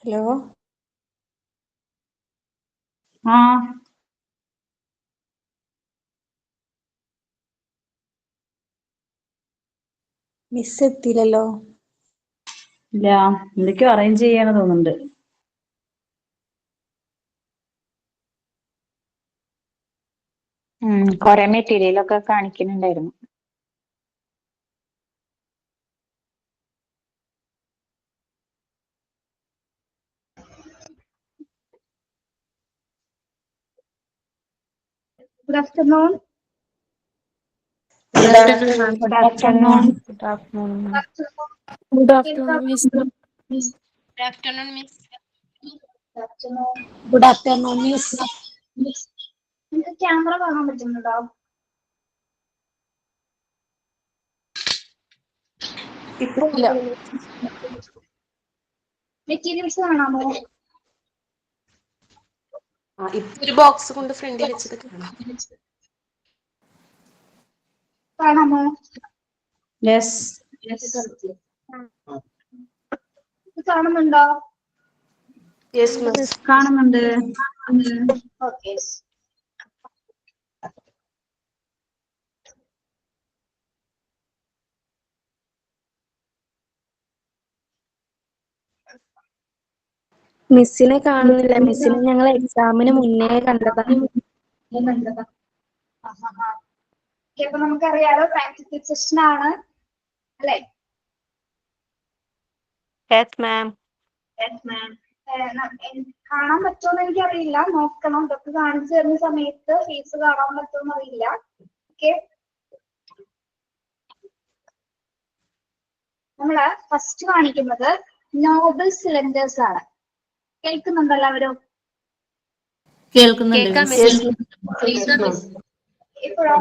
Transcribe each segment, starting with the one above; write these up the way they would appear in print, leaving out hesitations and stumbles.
Hello ആ miss എത്തിയില്ലല്ലോ. ഇല്ല, എന്തൊക്കെയോ അറേഞ്ച് ചെയ്യാന്ന് തോന്നുന്നുണ്ട്. കൊറേ മെറ്റീരിയൽ ഒക്കെ കാണിക്കുന്നുണ്ടായിരുന്നു. Good afternoon. Good afternoon. Good afternoon. Good afternoon. Good afternoon, Miss. Good afternoon, Miss. Good afternoon, Miss. നിങ്ങൾക്ക് ക്യാമറ കാണാൻ പറ്റുന്നുണ്ടോ? ഇപ്പൊ ഇല്ല. മെറ്റീരിയൽസ് കാണാമോ? ഇപ്പൊ ഒരു ബോക്സ് കൊണ്ട് ഫ്രണ്ടിൽ വെച്ചത് കാണാമോ? യെസ്, കാണുന്നുണ്ടോ? Yes miss. കാണുന്നുണ്ട്. ഓക്കെ. മിസ്സിനെ കാണുന്നില്ല. മിസ്സിനെ ഞങ്ങൾ എക്സാമിന് മുന്നേ കണ്ടതാണ്. അപ്പൊ നമുക്കറിയാലോ പ്രാക്ടിക്കൽ സെഷൻ ആണ് അല്ലെ? Yes ma'am. കാണാൻ പറ്റുമോന്ന് എനിക്കറിയില്ല, നോക്കണം. ഇതൊക്കെ കാണിച്ചു തരുന്ന സമയത്ത് ഫേസ് കാണാൻ പറ്റുമോന്ന് അറിയില്ല. ഓക്കെ, നമ്മള് ഫസ്റ്റ് കാണിക്കുന്നത് നോബൽ സിലിണ്ടേഴ്സ് ആണ്. കേൾക്കുന്നുണ്ടോ എല്ലാവരും? ഇപ്പോഴോ?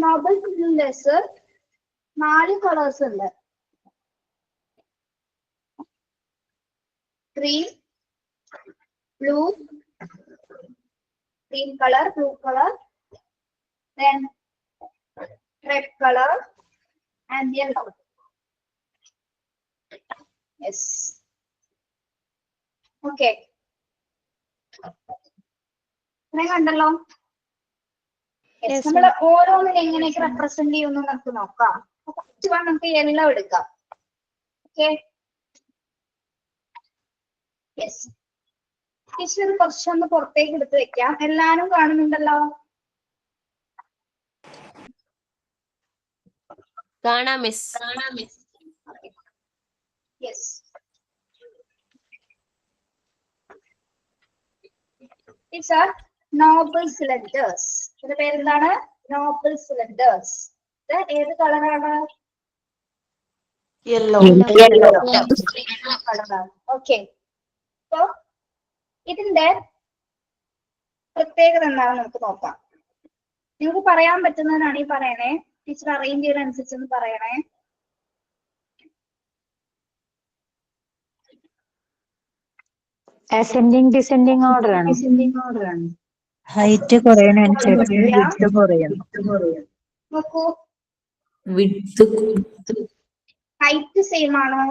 നോബൽ സിലിണ്ടേഴ്സ് 4 കളേഴ്സ് ഉണ്ട്. green, blue, green color, blue color, then red color and yellow. Yes. Okay. കണ്ടല്ലോ. നമ്മൾ ഓരോന്നിനെ എങ്ങനെയൊക്കെ റെപ്രസെന്റ് ചെയ്യുന്നു നമുക്ക് നോക്കാം. ഫസ്റ്റ് വൺ നമുക്ക് യെല്ലോ എടുക്കാം. Okay, yes. ടീച്ചർ കുറച്ചൊന്ന് പുറത്തേക്ക് എടുത്ത് വെക്കാം. എല്ലാരും കാണുന്നുണ്ടല്ലോ? കാണാം miss. Yes. Teacher Nobel cylinders, ഇതിന്റെ പേരെന്താണ്? Nobel cylinders. ഇത് ഏത് കളറാണ്? യെല്ലോ. കളറാണ്. ഓക്കെ, അപ്പൊ ഇതിന്റെ പ്രത്യേകത എന്താണെന്ന് നമുക്ക് നോക്കാം. നിങ്ങൾക്ക് പറയാൻ പറ്റുന്നതിനാണ് ഈ പറയണേ. ടീച്ചർ അറേഞ്ച് ചെയ്തനുസരിച്ചൊന്ന് പറയണേ. അസെൻഡിങ് ഡിസെൻഡിങ് ഓർഡർ ആണ്. ഹൈറ്റ് കുറയുന്നതനുസരിച്ച് വിഡ്ത് കുറയുന്നു. നോക്കൂ, വിഡ്ത് ഹൈറ്റ് സെയിം ആണോ?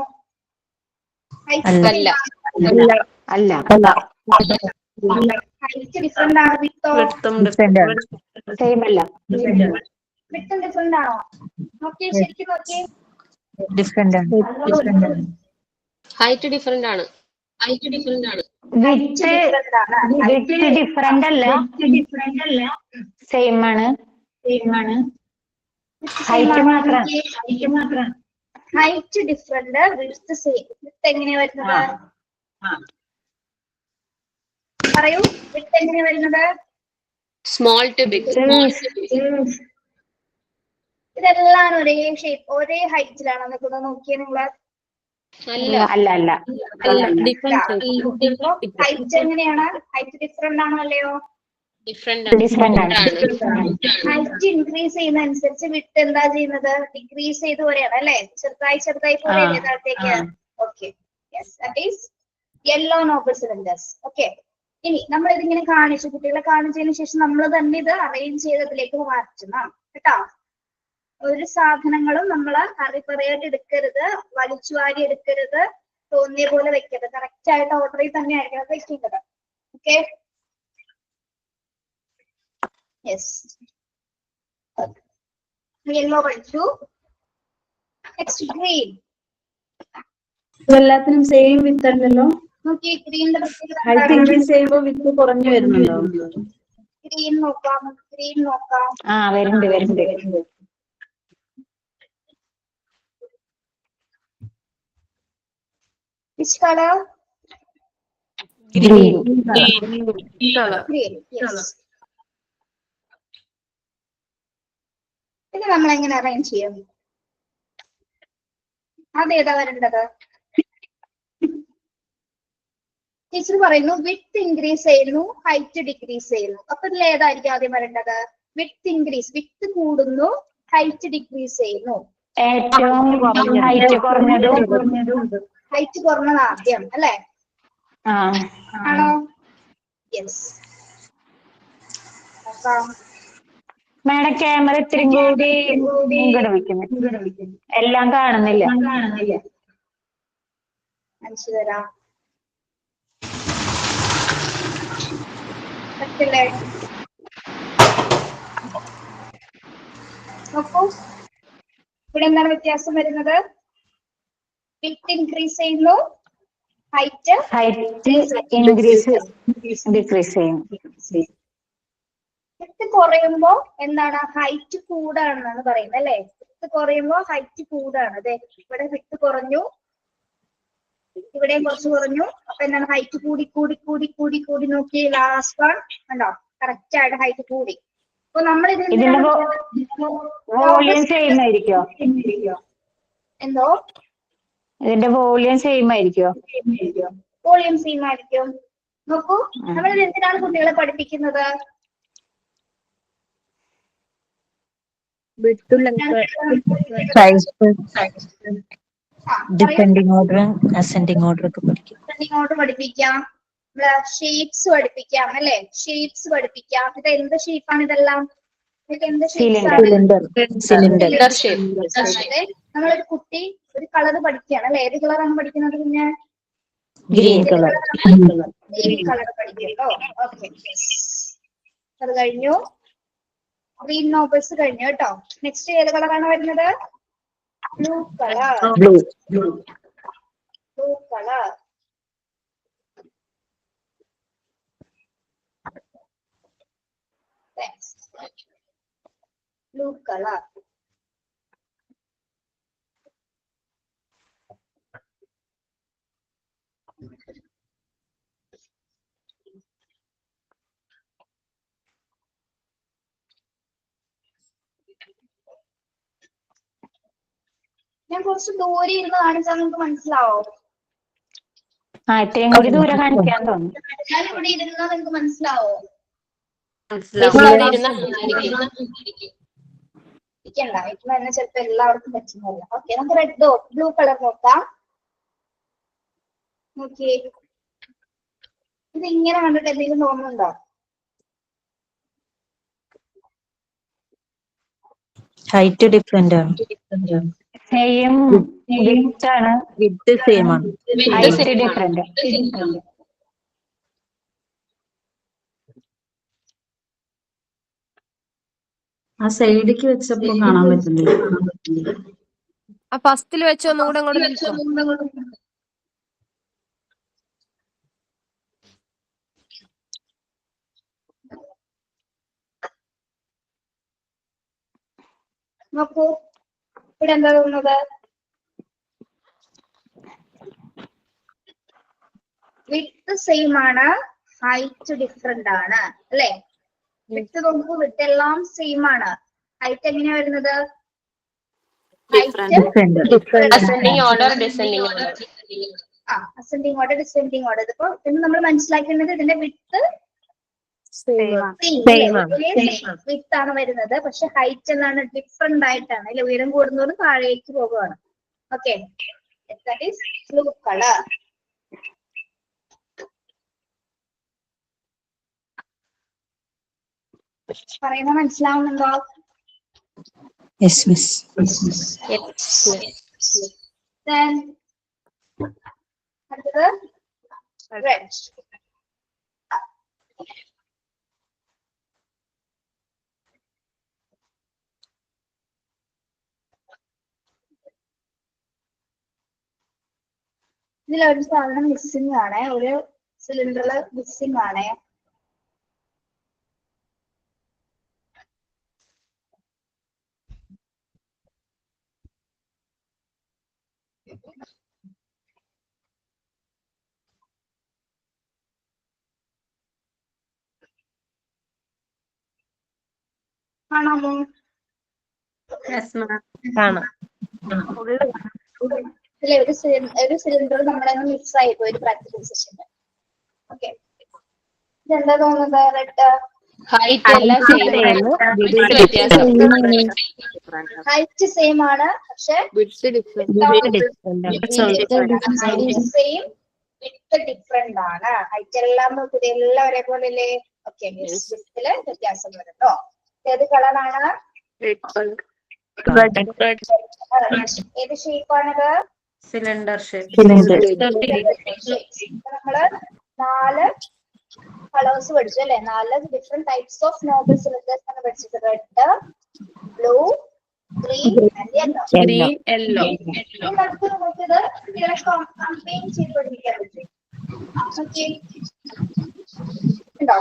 അല്ല. അല്ല. ഹൈറ്റ് ഡിഫറെന്റ് ആണ്. വിത്തോ സെയിം അല്ല. വിത്തും ഡിഫറെന്റ് ആണോ? നോക്കിയേ, ശരിക്കും നോക്കിയേ. ഡിഫറെന്റ് ആണ്. ഹൈറ്റ് ഡിഫറെന്റ് ആണ്. വിഡ്ത് ഡിഫറെന്റ് അല്ല, സെയിം ആണ്. ഹൈറ്റ് മാത്രം. Height different, width same. Width എങ്ങനെയാ വരുന്നത്? പറയൂ, വിത്ത് എങ്ങനെയാ വരുന്നത്? Small to big. ഇതെല്ലാം ഒരേ ഷേപ്പ്, ഒരേ ഹൈറ്റിലാണ്. അതൊക്കെ നോക്കിയേ നിങ്ങള്. അല്ല. ഹൈറ്റ് എങ്ങനെയാണ്? ഹൈറ്റ് ഡിഫറെന്റ് ആണോ അല്ലയോ? ഡിഫറെന്റ് ആണ്. ഹൈറ്റ് ഇൻക്രീസ് ചെയ്യുന്ന അനുസരിച്ച് വിട്ട് എന്താ ചെയ്യുന്നത്? ഡിക്രീസ് ചെയ്ത് പോലെയാണ് അല്ലെ? ചെറുതായി പോലെയല്ലേ താഴത്തേക്ക്? Okay, yes, that is yellow Nobel cylinders. Okay, ഇനി നമ്മൾ ഇതിങ്ങനെ കാണിച്ചു, കുട്ടികളെ കാണിച്ചതിന് ശേഷം നമ്മൾ തന്നെ ഇത് അറേഞ്ച് ചെയ്തതിലേക്ക് മാറ്റണം കേട്ടോ. ഒരു സാധനങ്ങളും നമ്മൾ അറിപ്പറിയായിട്ട് എടുക്കരുത്, വലിച്ചുവാരി എടുക്കരുത്. തോന്നിയ പോലെ വെക്കരുത്. കറക്റ്റ് ആയിട്ട് ഓർഡറിൽ തന്നെ ആയിരിക്കണം അത് വെക്കേണ്ടത്. Okay, yes. യെല്ലോ പഠിച്ചു. Next green. എല്ലാത്തിനും സെയിം വിത്ത് അല്ലല്ലോ. നോക്കി ഗ്രീനിന്റെ ഹൈറ്റ് ഇൻക്രീസ് ചെയ്യുമ്പോൾ വിത്ത് കുറഞ്ഞു വരുന്നുണ്ടോ? ഗ്രീൻ നോക്കാം, ഗ്രീൻ നോക്കാം. വരുന്നുണ്ട്. Which color? Green. Color. Green. Yes. ഇത് നമ്മൾ എങ്ങനെ അറേഞ്ച് ചെയ്യും? അതേതാ വരേണ്ടത്? ടീച്ചർ പറയുന്നു വിഡ്ത്ത് ഇൻക്രീസ് ചെയ്യുന്നു, ഹൈറ്റ് ഡിക്രീസ് ചെയ്യുന്നു. അപ്പൊ ഇതിൽ ഏതായിരിക്കും ആദ്യം വരേണ്ടത്? വിഡ്ത്ത് ഇൻക്രീസ്, വിഡ്ത്ത് കൂടുന്നു, ഹൈറ്റ് ഡിക്രീസ് ചെയ്യുന്നു. ഏറ്റവും ഹൈറ്റ് കുറഞ്ഞതും ഹൈറ്റ് കുറഞ്ഞത് ആദ്യം അല്ലേ? ആണോ? യെസ്. മാഡം ക്യാമറ ഇത്തിരി കൂടി ഇങ്ങോട്ട് വെക്കുന്നു. എല്ലാം കാണുന്നില്ല. കാണിച്ചു തരാം. പറ്റില്ലേ? നോക്കൂ, ഇവിടെ എന്താണ് വ്യത്യാസം വരുന്നത്? വിഡ്ത്ത് ഇൻക്രീസ് ചെയ്യുന്നു, ഹൈറ്റ് ഇൻക്രീസ് ഡിക്രീസ് ചെയ്യും. വിഡ്ത്ത് കുറയുമ്പോ എന്താണ്? ഹൈറ്റ് കൂടാണെന്നാണ് പറയുന്നത് അല്ലെ? വിഡ്ത്ത് കുറയുമ്പോ ഹൈറ്റ് കൂടാണ്. അതെ, ഇവിടെ വിഡ്ത്ത് കുറഞ്ഞു, ഇവിടെയും കുറച്ച് കുറഞ്ഞു. അപ്പൊ എന്താണ്? ഹൈറ്റ് കൂടി കൂടി കൂടി കൂടി കൂടി നോക്കി ലാസ്റ്റ് വൺ കണ്ടോ? കറക്റ്റ് ആയിട്ട് ഹൈറ്റ് കൂടി. അപ്പൊ നമ്മൾ ഇതിന്റെ വോളിയം സെയിം ആയിരിക്കോ? എന്തോ? ഇതിന്റെ വോളിയം സെയിം ആയിരിക്കോ? വോളിയം സെയിം ആയിരിക്കും. നോക്കൂ, നമ്മൾ ഇത് എന്തിനാണ് കുട്ടികളെ പഠിപ്പിക്കുന്നത്? ഡിപ്പെൻഡിങ് ഓർഡർ, അസെൻഡിങ് ഓർഡർ ഒക്കെ പഠിക്കും. ഡിപ്പെൻഡിങ് ഓർഡർ പഠിപ്പിക്കാം, ഷേപ്സ് പഠിപ്പിക്കാം അല്ലെ? ഷേപ്സ് പഠിപ്പിക്കാം. ഇത് എന്ത് ഷേപ്പാണ് ഇതെല്ലാം? ഇതൊക്കെ എന്ത് ഷേപ്സ് ആണ്? Cylinder shape. അതെ, നമ്മളൊരു കുട്ടി ഒരു കളർ പഠിക്കുകയാണ് അല്ലെ? ഏത് കളറാണ് പഠിക്കുന്നത്? പിന്നെ ഗ്രീൻ കളർ. ഗ്രീൻ കളർ പഠിക്കുമല്ലോ. ഓക്കെ, അത് കഴിഞ്ഞു. ഗ്രീൻ നോബിൾസ് കഴിഞ്ഞു കേട്ടോ. നെക്സ്റ്റ് ഏത് കളറാണ് വരുന്നത്? Blue colour. Blue colour. Blue colour. ഞാൻ കുറച്ച് ദൂരെ ഇരുന്ന് കാണിച്ചാൽ നിങ്ങൾക്ക് മനസ്സിലാവോ? ഇത്രയും കൂടി ദൂരെ കാണിക്കാൻ തോന്നുന്നു. ഞാൻ ഇവിടെ ഇരുന്നാൽ നിങ്ങൾക്ക് മനസ്സിലാവോ? ഇരിക്കണ്ട, ഇരിക്കുമ്പോ തന്നെ ചിലപ്പോ എല്ലാവർക്കും പറ്റുന്നില്ല. ഓക്കെ, നമുക്ക് റെഡോ ബ്ലൂ കളർ നോക്കാം. നോക്കിയേ, ഇത് ഇങ്ങനെ കണ്ടിട്ട് എന്തെങ്കിലും തോന്നുന്നുണ്ടോ? ഹൈറ്റ് ഡിഫറെന്റ് ആണ്. സെയിം വിഡ്ത്ത് ആണ്, വിഡ്ത്ത് സെയിം ആണ്. Height different. ആ സൈഡിക്ക് വെച്ചപ്പോ കാണാൻ പറ്റുന്നില്ല. ആ ഫസ്റ്റിൽ വെച്ച് ഒന്നുകൂടെ അങ്ങോട്ട് നീക്കോ? നോക്കൂ, ഇവിടെ എന്താ തോന്നുന്നത്? വിഡ്ത്ത് സെയിം ആണ്, ഹൈറ്റ് ഡിഫറെന്റ് ആണ് അല്ലെ? വിഡ്ത്ത് നോക്കൂ, വിഡ്ത്ത് എല്ലാം സെയിം ആണ്. ഹൈറ്റ് എങ്ങനെയാ വരുന്നത്? Ascending order, descending order. Ascending order, descending order. ഇതിപ്പോ ഇന്ന് നമ്മൾ മനസ്സിലാക്കേണ്ടത് ഇതിന്റെ വിഡ്ത്ത് വിഡ്ത്ത് ആണ് വരുന്നത്. പക്ഷെ ഹൈറ്റ് എന്താണ്? ഡിഫറെന്റ് ആയിട്ടാണ് അല്ലെ? ഉയരം കൂടുന്നതോറും താഴേക്ക് പോകുകയാണ്. Okay, that is blue colour. പറയുന്നത് മനസ്സിലാവുന്നുണ്ടോ? Yes miss. Then അടുത്തത് റെഡ്. ഇതിലൊരു സാധനം മിസ്സിംഗ് ആണ്, ഒരു സിലിണ്ടറിൽ മിസ്സിംഗ് ആണ്. കാണാമോ? കാണാം. ഇതിലെ ഒരു സിലിണ്ടർ നമ്മുടെ മിക്സ് ആയി പോയി ഒരു പ്രാക്ടിക്കൽ സെഷന്. ഓക്കെ, ഇതെന്താ തോന്നുന്നത്? റെഡ് ഹൈറ്റ് എല്ലാം ഹൈറ്റ് സെയിം ആണ്, പക്ഷെ സെയിം വിത്ത് ഡിഫറെന്റ് ആണ്. ഹൈറ്റ് എല്ലാം എല്ലാം ഒരേപോലെ അല്ലേ? ഓക്കെ, വിത്തില് വ്യത്യാസം വരുന്നോ? ഏത് കളറാണ്? ഏത് ഷേപ്പാണിത്? Cylinder shape. നമ്മള് 4 കളേഴ്സ് പഠിച്ചു അല്ലെ? 4 different types of Nobel cylinders ആണ് പഠിച്ചത്. Red, blue, green and yellow. നമുക്ക് നോക്കിയത് കമ്പൈൻ ചെയ്ത് പഠിക്കാൻ പറ്റും. ഉണ്ടോ?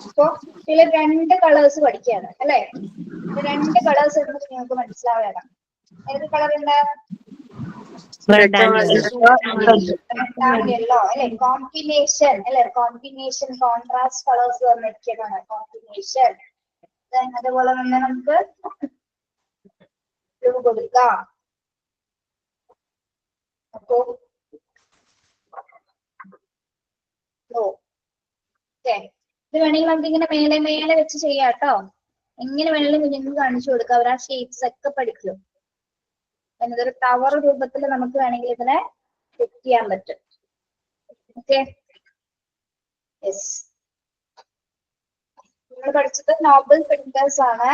അപ്പൊ ഇതില് 2 കളേഴ്സ് പഠിക്കുകയാണ് അല്ലെ? 2 കളേഴ്സ് എന്നിട്ട് നിങ്ങൾക്ക് മനസ്സിലാവണം. ഏത് കളർ ഉണ്ട്? യെല്ലോ അല്ലെ? കോമ്പിനേഷൻ അല്ലെ? കോമ്പിനേഷൻ കോൺട്രാസ്റ്റ് കളേഴ്സ് വന്നിരിക്കുന്നതാണ് കോമ്പിനേഷൻ. അതുപോലെ തന്നെ നമുക്ക് ബ്ലൂ കൊടുക്കാം. അപ്പോ ഓക്കെ, ഇത് വേണമെങ്കിൽ നമുക്ക് ഇങ്ങനെ മേലെ മേലെ വെച്ച് ചെയ്യാം കേട്ടോ. എങ്ങനെ വേണമെങ്കിലും കുഞ്ഞുങ്ങൾക്ക് കാണിച്ചു കൊടുക്കാം. അവർ ആ ഷേപ്സ് ഒക്കെ പഠിക്കും. ഇതൊരു ടവർ രൂപത്തിൽ നമുക്ക് വേണമെങ്കിൽ ഇതിനെ സെറ്റ് ചെയ്യാൻ പറ്റും. Okay, yes. നമ്മൾ പഠിച്ചത് നോബൽ സിലിണ്ടേഴ്സ് ആണ്.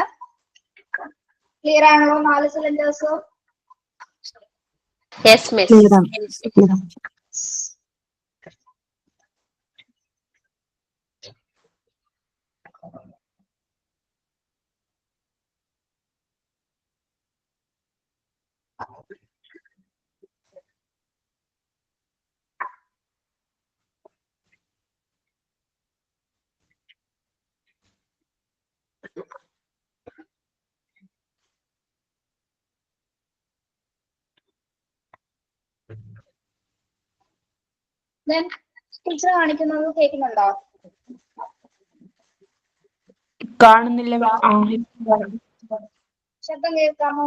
ക്ലിയർ ആണോ? 4 സിലിണ്ടേഴ്സും ടീച്ചർ കാണിക്കുന്നത് കേൾക്കുന്നുണ്ടോ? കാണുന്നില്ല. ശബ്ദം കേൾക്കാമോ?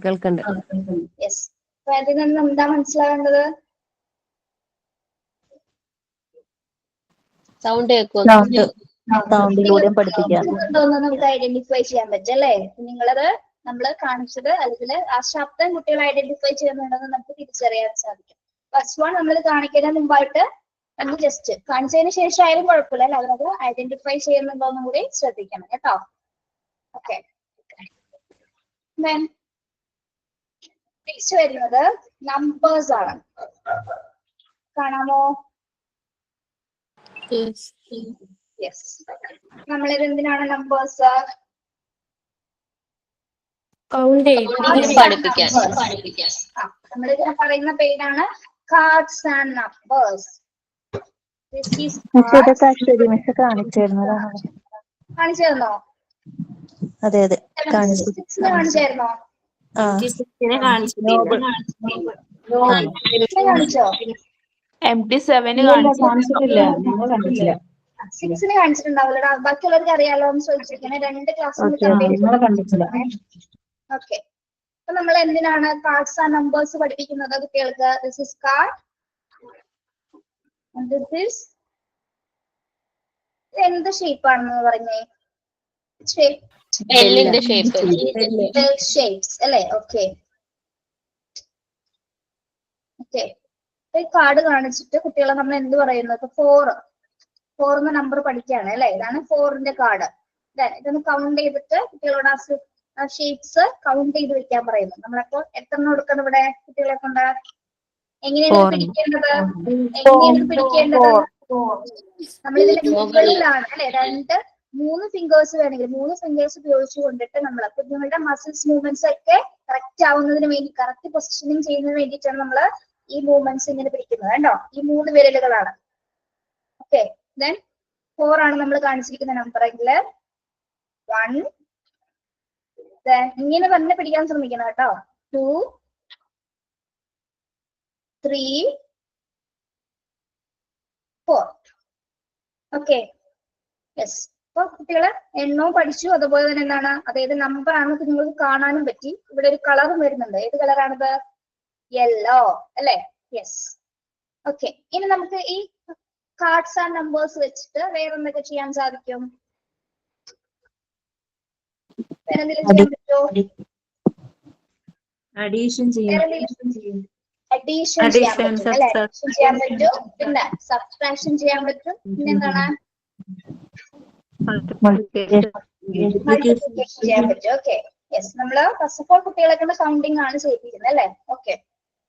കേൾക്കണ്ട്. യെസ്. അപ്പൊ അതിൽ നിന്ന് എന്താ മനസ്സിലാവേണ്ടത്? സൗണ്ടിലൂടെ പഠിപ്പിക്കാം. നമുക്ക് ഐഡന്റിഫൈ ചെയ്യാൻ പറ്റും അല്ലേ? നിങ്ങളത് നമ്മള് കാണിച്ചത് അല്ലെങ്കിൽ ആ ശബ്ദം കുട്ടികൾ ഐഡന്റിഫൈ ചെയ്യുന്നുണ്ടെന്ന് നമുക്ക് തിരിച്ചറിയാൻ സാധിക്കും. ഫസ്റ്റ് വൺ നമ്മൾ കാണിക്കുന്നതിന് മുമ്പായിട്ട് നമ്മൾ ജസ്റ്റ് കാണിച്ചതിന് ശേഷം ആയാലും കുഴപ്പമില്ല അല്ലെ? അവരത് ഐഡന്റിഫൈ ചെയ്യുന്നുണ്ടോന്നും കൂടി ശ്രദ്ധിക്കണം കേട്ടോ. ഓക്കെ, തിരിച്ചു വരുന്നത് നമ്പേഴ്സ് ആണ്. കാണാമോ? യെസ്. നമ്മളിത് എന്തിനാണ് നമ്പേഴ്സ്? നമ്മളിതിനെ പറയുന്ന പേരാണ് കാർഡ്സ് ആൻഡ് നമ്പേഴ്സ്. കാണിച്ചു തന്നോ? അതെ അതെ, കാണിച്ചായിരുന്നോ? കാണിച്ചോ? കാണിച്ചിട്ടില്ല, നമ്മൾ കണ്ടിട്ടില്ല. 6 കാണിച്ചിട്ടുണ്ടാവില്ലടാ. ബാക്കിയുള്ളവർക്ക് അറിയാലോ എന്ന് ചോദിച്ചിരിക്കണേ. 2 ക്ലാസ് കണ്ടിട്ടില്ല. ഓക്കെ, അപ്പൊ നമ്മൾ എന്തിനാണ് കാർഡ്സ് ആൻഡ് നമ്പേഴ്സ് പഠിപ്പിക്കുന്നത് കുട്ടികൾക്ക്? This is card and this is എന്ത് ഷേപ്പ് ആണെന്ന് പറഞ്ഞേ? ഷേപ്സ് അല്ലേ? Okay okay. ഈ കാർഡ് കാണിച്ചിട്ട് കുട്ടികളെ നമ്മൾ എന്ത് പറയുന്നു? ഇപ്പൊ 4 നമ്പർ പഠിക്കുകയാണ് അല്ലെ? ഇതാണ് 4ന്റെ കാർഡ്. ഇതൊന്ന് കൗണ്ട് ചെയ്തിട്ട് കുട്ടികളോട് ആ ഷേപ്സ് കൗണ്ട് ചെയ്ത് വെക്കാൻ പറയുന്നു. നമ്മളപ്പോ എത്ര കൊടുക്കണം ഇവിടെ കുട്ടികളെ കൊണ്ട്? എങ്ങനെയാണ് ഇത് പിടിക്കേണ്ടത്? എങ്ങനെയാണ് ഇത് പിടിക്കേണ്ടത്? നമ്മളിതിന്റെ മുകളിലാണ് അല്ലെ, 3 ഫിംഗേഴ്സ് വേണമെങ്കിൽ 3 ഫിംഗേഴ്സ് ഉപയോഗിച്ച് കൊണ്ടിട്ട് നമ്മൾ കുഞ്ഞുങ്ങളുടെ മസിൽസ് മൂവ്മെന്റ്സ് ഒക്കെ കറക്റ്റ് ആവുന്നതിന് വേണ്ടി, കറക്റ്റ് പൊസിഷനിങ് ചെയ്യുന്നതിന് വേണ്ടിയിട്ടാണ് നമ്മൾ ഈ മൂവ്മെന്റ്സ് ഇങ്ങനെ പിടിക്കുന്നത് കേട്ടോ. ഈ 3 വിരലുകളാണ്. ഓക്കെ, ദെൻ 4 ആണ് നമ്മൾ കാണിച്ചിരിക്കുന്ന നമ്പർ എങ്കിൽ 1, ഇങ്ങനെ തന്നെ പിടിക്കാൻ ശ്രമിക്കണം കേട്ടോ. 2, 3, 4. Okay, yes. അപ്പൊ കുട്ടികളെ എണ്ണവും പഠിച്ചു, അതുപോലെ തന്നെ എന്താണ് അതായത് നമ്പർ ആണ് നിങ്ങൾക്ക് കാണാനും പറ്റി. ഇവിടെ ഒരു കളറും വരുന്നുണ്ട്. ഏത് കളറാണിത്? യെല്ലോ അല്ലെ? യെസ്. ഓക്കെ, ഇനി നമുക്ക് ഈ കാർഡ്സ് ആൻഡ് നമ്പേഴ്സ് വെച്ചിട്ട് വേറെ എന്തൊക്കെ ചെയ്യാൻ സാധിക്കും? വേറെ എന്തെങ്കിലും ചെയ്യാൻ പറ്റുമോ? അഡീഷൻ ചെയ്യാം. അഡീഷൻ ചെയ്യാൻ പറ്റും അല്ലെ? അഡീഷൻ ചെയ്യാൻ പറ്റും, പിന്നെ സബ്ട്രാക്ഷൻ ചെയ്യാൻ പറ്റും, പിന്നെ എന്താണ് മൾട്ടിപ്ലിക്കേഷൻ ചെയ്യാൻ പറ്റും. Okay, yes. നമ്മള് ഫസ്റ്റ് ഓഫ് ഓൾ കുട്ടികളെ കൊണ്ട് കൗണ്ടിങ് ആണ് ചെയ്യിപ്പിക്കുന്നത് അല്ലെ? Okay,